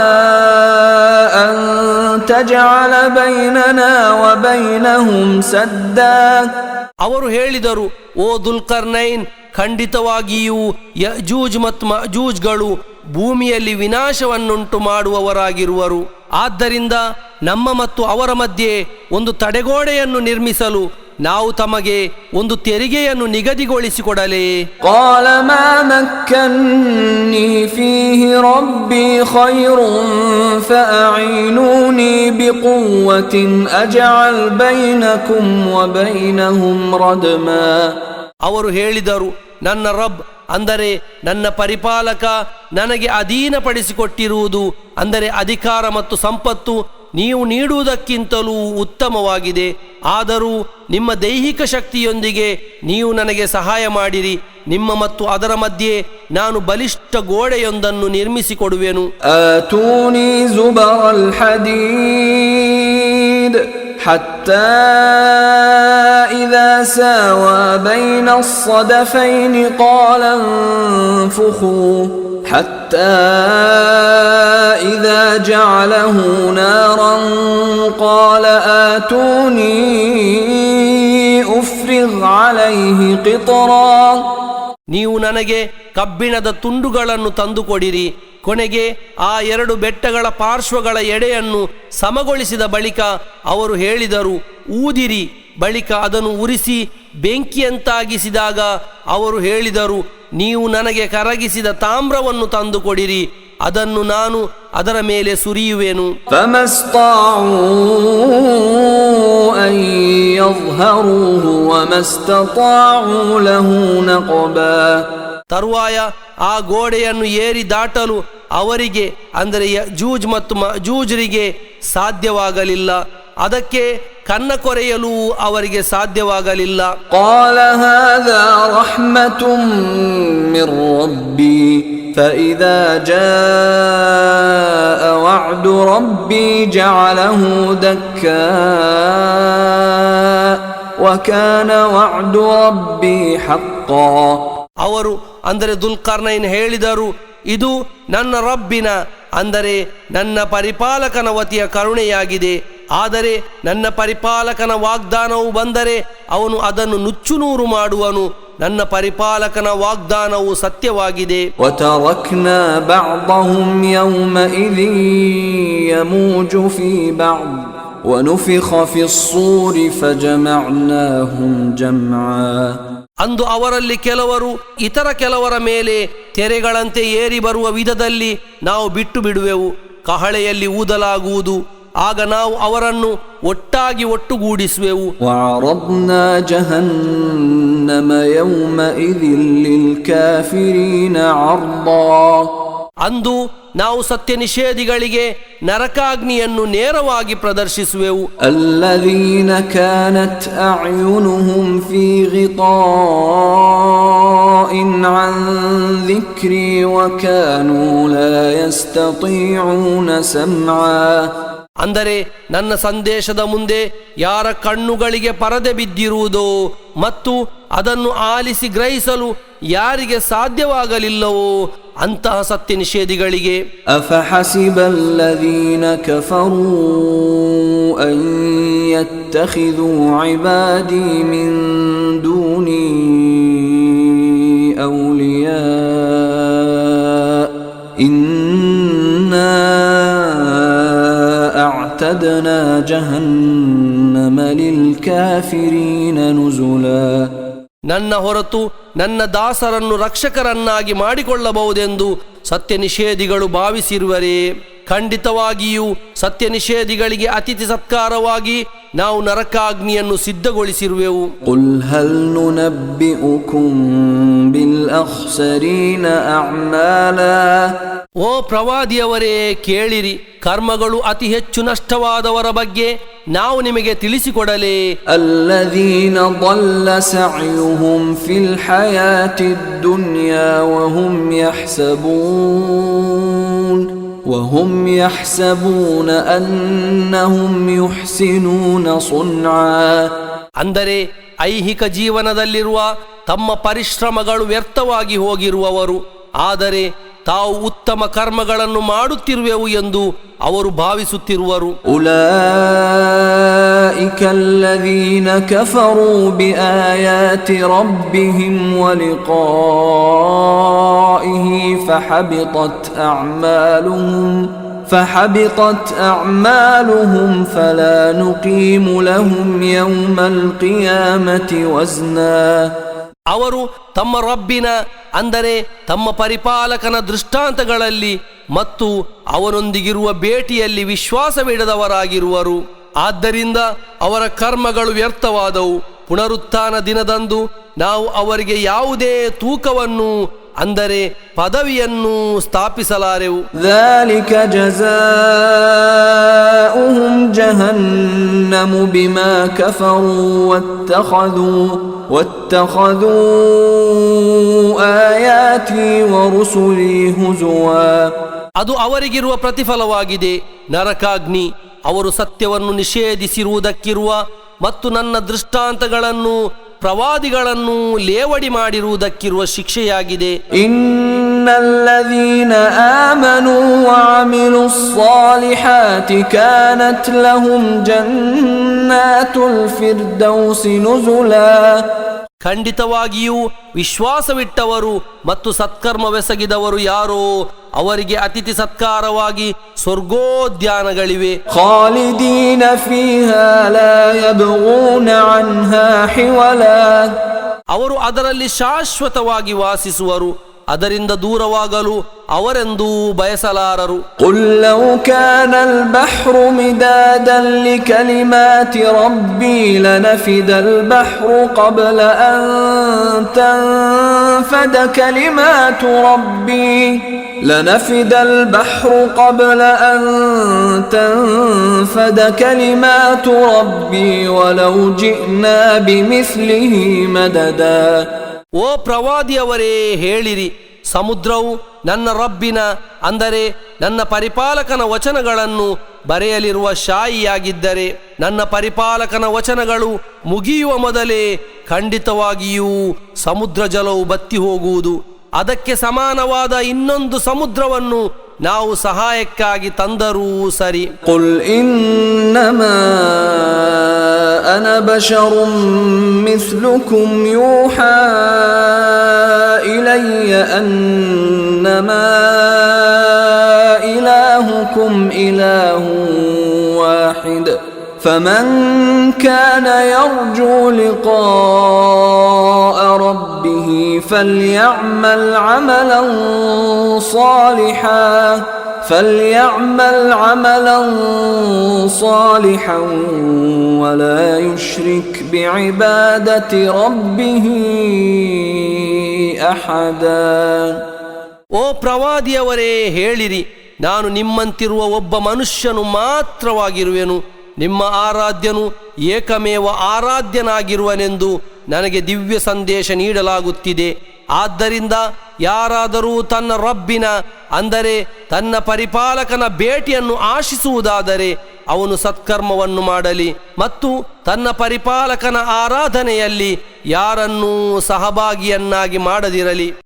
أن تجعل بيننا وبينهم سدا. ಅವರು ಹೇಳಿದರು, ಓ ದುಲ್ಕರ್ನೈನ್, ಖಂಡಿತವಾಗಿಯೂ ಯಜೂಜ್ ಮತ್ತು ಮಜೂಜ್ಗಳು ಭೂಮಿಯಲ್ಲಿ ವಿನಾಶವನ್ನುಂಟು ಮಾಡುವವರಾಗಿರುವರು. ಆದ್ದರಿಂದ ನಮ್ಮ ಮತ್ತು ಅವರ ಮಧ್ಯೆ ಒಂದು ತಡೆಗೋಡೆಯನ್ನು ನಿರ್ಮಿಸಲು ನಾವು ತಮಗೆ ಒಂದು ತೆರಿಗೆಯನ್ನು ನಿಗದಿಗೊಳಿಸಿಕೊಡಲೇ? قال ما مكنني فيه ربي خير فأعينوني بقوة أجعل بينكم وبينهم ردما. ಅವರು ಹೇಳಿದರು, ನನ್ನ ರಬ್ ಅಂದರೆ ನನ್ನ ಪರಿಪಾಲಕ ನನಗೆ ಅಧೀನಪಡಿಸಿಕೊಟ್ಟಿರುವುದು ಅಂದರೆ ಅಧಿಕಾರ ಮತ್ತು ಸಂಪತ್ತು ನೀವು ನೀಡುವುದಕ್ಕಿಂತಲೂ ಉತ್ತಮವಾಗಿದೆ. ಆದರೂ ನಿಮ್ಮ ದೈಹಿಕ ಶಕ್ತಿಯೊಂದಿಗೆ ನೀವು ನನಗೆ ಸಹಾಯ ಮಾಡಿರಿ. ನಿಮ್ಮ ಮತ್ತು ಅದರ ಮಧ್ಯೆ ನಾನು ಬಲಿಷ್ಠ ಗೋಡೆಯೊಂದನ್ನು ನಿರ್ಮಿಸಿಕೊಡುವೆನು. ಆತೂನಿ ಜುಬರಲ್ ಹದೀದ್ حتى إذا ساوى بين الصدفين قال انفخوا حتى إذا جعله نارا قال آتوني أفرغ عليه قطرا. ನೀವು ನನಗೆ ಕಬ್ಬಿಣದ ತುಂಡುಗಳನ್ನು ತಂದುಕೊಡಿರಿ. ಕೊನೆಗೆ ಆ ಎರಡು ಬೆಟ್ಟಗಳ ಪಾರ್ಶ್ವಗಳ ಎಡೆಯನ್ನು ಸಮಗೊಳಿಸಿದ ಬಳಿಕ ಅವರು ಹೇಳಿದರು, ಊದಿರಿ. ಬಳಿಕ ಅದನ್ನು ಉರಿಸಿ ಬೆಂಕಿಯಂತಾಗಿಸಿದಾಗ ಅವರು ಹೇಳಿದರು, ನೀವು ನನಗೆ ಕರಗಿಸಿದ ತಾಮ್ರವನ್ನು ತಂದುಕೊಡಿರಿ, ಅದನ್ನು ನಾನು ಅದರ ಮೇಲೆ ಸುರಿಯುವೆನು. ತರುವಾಯ ಆ ಗೋಡೆಯನ್ನು ಏರಿ ದಾಟಲು ಅವರಿಗೆ ಅಂದರೆ ಯಜೂಜ್ ಮತ್ತು ಮಜೂಜ್ರಿಗೆ ಸಾಧ್ಯವಾಗಲಿಲ್ಲ. ಅದಕ್ಕೆ ಕನ್ನ ಕೊರೆಯಲು ಅವರಿಗೆ ಸಾಧ್ಯವಾಗಲಿಲ್ಲ. قال هذا رحمة من ربي فإذا جاء وعد ربي جعله دكا وكان وعد ربي حقا. ಅವರು ಅಂದರೆ ದುಲ್ಕರ್ನೈನ್ ಹೇಳಿದರು, ಇದು ನನ್ನ ರಬ್ಬಿನ ಅಂದರೆ ನನ್ನ ಪರಿಪಾಲಕನ ವತಿಯ ಕರುಣೆಯಾಗಿದೆ. ಆದರೆ ನನ್ನ ಪರಿಪಾಲಕನ ವಾಗ್ದಾನವು ಬಂದರೆ ಅವನು ಅದನ್ನು ನುಚ್ಚುನೂರು ಮಾಡುವನು. ನನ್ನ ಪರಿಪಾಲಕನ ವಾಗ್ದಾನವು ಸತ್ಯವಾಗಿದೆ. وتركنا بعضهم يومئذ يموج في بعض ونفخ في الصور فجمعناهم جمعا. ಅಂದು ಅವರಲ್ಲಿ ಕೆಲವರು ಇತರ ಕೆಲವರ ಮೇಲೆ ತೆರೆಗಳಂತೆ ಏರಿ ಬರುವ ವಿಧದಲ್ಲಿ ನಾವು ಬಿಟ್ಟು ಬಿಡುವೆವು. ಕಹಳೆಯಲ್ಲಿ ಊದಲಾಗುವುದು, ಆಗ ನಾವು ಅವರನ್ನು ಒಟ್ಟಾಗಿ ಒಟ್ಟುಗೂಡಿಸುವೆವು. وعرضنا جهنم يومئذ للكافرين عرضا. ಅಂದು ನಾವು ಸತ್ಯ ನಿಷೇಧಿಗಳಿಗೆ ನರಕಾಗ್ನಿಯನ್ನು ನೇರವಾಗಿ ಪ್ರದರ್ಶಿಸುವೆವು. الذين كانت أعينهم في غطاء عن ذكري وكانوا لا يستطيعون سمعا. ಅಂದರೆ ನನ್ನ ಸಂದೇಶದ ಮುಂದೆ ಯಾರ ಕಣ್ಣುಗಳಿಗೆ ಪರದೆ ಬಿದ್ದಿರುವುದೋ ಮತ್ತು ಅದನ್ನು ಆಲಿಸಿ ಗ್ರಹಿಸಲು ಯಾರಿಗೆ ಸಾಧ್ಯವಾಗಲಿಲ್ಲವೋ ಅಂತಹ ಸತ್ಯ ನಿಷೇಧಿಗಳಿಗೆ. أفحسب الذين كفروا أن يتخذوا عبادي من دوني أولياء إنا أعتدنا جهنم للكافرين نزلا. ನನ್ನ ಹೊರತು ನನ್ನ ದಾಸರನ್ನು ರಕ್ಷಕರನ್ನಾಗಿ ಮಾಡಿಕೊಳ್ಳಬಹುದೆಂದು ಸತ್ಯ ನಿಷೇಧಿಗಳು ಭಾವಿಸಿರುವರೇ? ಖಂಡಿತವಾಗಿಯೂ ಸತ್ಯ ನಿಷೇಧಿಗಳಿಗೆ ಅತಿಥಿ ಸತ್ಕಾರವಾಗಿ ನಾವು ನರಕಾಗ್ನಿಯನ್ನು ಸಿದ್ಧಗೊಳಿಸಿರುವೆವು. قل هل ننبئكم بالأخسرين أعمالا. ಓ ಪ್ರವಾದಿಯವರೇ, ಕೇಳಿರಿ, ಕರ್ಮಗಳು ಅತಿ ಹೆಚ್ಚು ನಷ್ಟವಾದವರ ಬಗ್ಗೆ ನಾವು ನಿಮಗೆ ತಿಳಿಸಿಕೊಡಲೇ? الذين ضل سعيهم في الحياة الدنيا وهم يحسبون أنهم يحسنون صنعا. ಅಂದರೆ ಐಹಿಕ ಜೀವನದಲ್ಲಿರುವ ತಮ್ಮ ಪರಿಶ್ರಮಗಳು ವ್ಯರ್ಥವಾಗಿ ಹೋಗಿರುವವರು, ಆದರೆ ತಾವು ಉತ್ತಮ ಕರ್ಮಗಳನ್ನು ಮಾಡುತ್ತಿರುವೆವು ಎಂದು ಅವರು ಭಾವಿಸುತ್ತಿರುವರು. أولئك الذين كفروا بآيات ربهم ولقائه فحبطت أعمالهم فلا نقيم لهم يوم القيامة وزنا. ಅವರು ತಮ್ಮ ರಬ್ಬಿನ, ಅಂದರೆ ತಮ್ಮ ಪರಿಪಾಲಕನ ದೃಷ್ಟಾಂತಗಳಲ್ಲಿ ಮತ್ತು ಅವನೊಂದಿಗಿರುವ ಭೇಟಿಯಲ್ಲಿ ವಿಶ್ವಾಸವಿಡದವರಾಗಿರುವರು. ಆದ್ದರಿಂದ ಅವರ ಕರ್ಮಗಳು ವ್ಯರ್ಥವಾದವು. ಪುನರುತ್ಥಾನ ದಿನದಂದು ನಾವು ಅವರಿಗೆ ಯಾವುದೇ ತೂಕವನ್ನು, ಅಂದರೆ ಪದವಿಯನ್ನು ಸ್ಥಾಪಿಸಲಾರೆವು. ذلك جزاؤهم جهنم بما كفروا واتخذوا آياتي ورسلي هزوا. ಅದು ಅವರಿಗಿರುವ ಪ್ರತಿಫಲವಾಗಿದೆ, ನರಕಾಗ್ನಿ. ಅವರು ಸತ್ಯವನ್ನು ನಿಷೇಧಿಸಿರುವುದಕ್ಕಿರುವ ಮತ್ತು ನನ್ನ ದೃಷ್ಟಾಂತಗಳನ್ನು, ಪ್ರವಾದಿಗಳನ್ನು ಲೇವಡಿ ಮಾಡಿರುವುದಕ್ಕಿರುವ ಶಿಕ್ಷೆಯಾಗಿದೆ. ಇನ್ನಲ್ಲದೀನ ಆಮನು ವಅಮಿಲುಸ್ ಸಾಲಿಹಾತಿ ಕಾನತ್ ಲಹುಂ ಜನ್ನಾತುಲ್ ಫಿರ್ದೌಸಿ ನುಜುಲಾ. ಖಂಡಿತವಾಗಿಯೂ ವಿಶ್ವಾಸವಿಟ್ಟವರು ಮತ್ತು ಸತ್ಕರ್ಮವೆಸಗಿದವರು ಯಾರೋ ಅವರಿಗೆ ಅತಿಥಿ ಸತ್ಕಾರವಾಗಿ ಸ್ವರ್ಗೋದ್ಯಾನಗಳಿವೆ. ಖಾಲಿದೀನ ಫೀಹಾ ಲಾ ಯಬ್ಗೂನ ಅನ್ಹಾ ಹಿವಲಾ. ಅವರು ಅದರಲ್ಲಿ ಶಾಶ್ವತವಾಗಿ ವಾಸಿಸುವರು, ಅದರಿಂದ ದೂರವಾಗಲು ಅವರೆಂದೂ ಬಯಸಲಾರರು. ಕುಲ್ ಲೌ ಕಾನಲ್ ಬಹ್ರು ಮಿದಾದನ್ ಲಿಕಲಿಮಾತಿ ರಬ್ಬಿ ಲನಫಿದಲ್ ಬಹ್ರು ಕಬ್ಲ ಅನ್ ತನ್ಫದ ಕಲಿಮಾತು ರಬ್ಬಿ لنفد البحر قبل أن تنفد كلمات ربي ولو جئنا بمثله مددا. ಓ ಪ್ರವಾದಿಯವರೇ, ಹೇಳಿರಿ, ಸಮುದ್ರವು ನನ್ನ ರಬ್ಬಿನ, ಅಂದರೆ ನನ್ನ ಪರಿಪಾಲಕನ ವಚನಗಳನ್ನು ಬರೆಯಲಿರುವ ಶಾಯಿಯಾಗಿದ್ದರೆ ನನ್ನ ಪರಿಪಾಲಕನ ವಚನಗಳು ಮುಗಿಯುವ ಮೊದಲೇ ಖಂಡಿತವಾಗಿಯೂ ಸಮುದ್ರ ಜಲವು ಬತ್ತಿ ಹೋಗುವುದು. ಅದಕ್ಕೆ ಸಮಾನವಾದ ಇನ್ನೊಂದು ಸಮುದ್ರವನ್ನು ನಾವು ಸಹಾಯಕ್ಕಾಗಿ ತಂದರೂ ಸರಿ. ಕುಲ್ ಇನ್ನಮಾ ಅನ ಬಶರುಂ ಮಿಸ್ಲುಕುಂ ಯೂಹಾ ಇಲಯ್ಯ ಅನ್ನಮಾ ಇಲಾಹುಕುಂ ಇಲಾಹುಂ ವಾಹಿದ್ فمن كان يرجو لقاء ربه فليعمل عملا صالحا ولا يشرك بعبادة ربه أحدا. ಓ ಪ್ರವಾದಿಯವರೇ, ಹೇಳಿರಿ, ನಾನು ನಿಮ್ಮಂತಿರುವ ಒಬ್ಬ ಮನುಷ್ಯನು ಮಾತ್ರವಾಗಿರುವೆನು. ನಿಮ್ಮ ಆರಾಧ್ಯನು ಏಕಮೇವ ಆರಾಧ್ಯನಾಗಿರುವನೆಂದು ನನಗೆ ದಿವ್ಯ ಸಂದೇಶ ನೀಡಲಾಗುತ್ತಿದೆ. ಆದ್ದರಿಂದ ಯಾರಾದರೂ ತನ್ನ ರಬ್ಬಿನ, ಅಂದರೆ ತನ್ನ ಪರಿಪಾಲಕನ ಭೇಟಿಯನ್ನು ಆಶಿಸುವುದಾದರೆ ಅವನು ಸತ್ಕರ್ಮವನ್ನು ಮಾಡಲಿ ಮತ್ತು ತನ್ನ ಪರಿಪಾಲಕನ ಆರಾಧನೆಯಲ್ಲಿ ಯಾರನ್ನೂ ಸಹಭಾಗಿಯನ್ನಾಗಿ ಮಾಡದಿರಲಿ.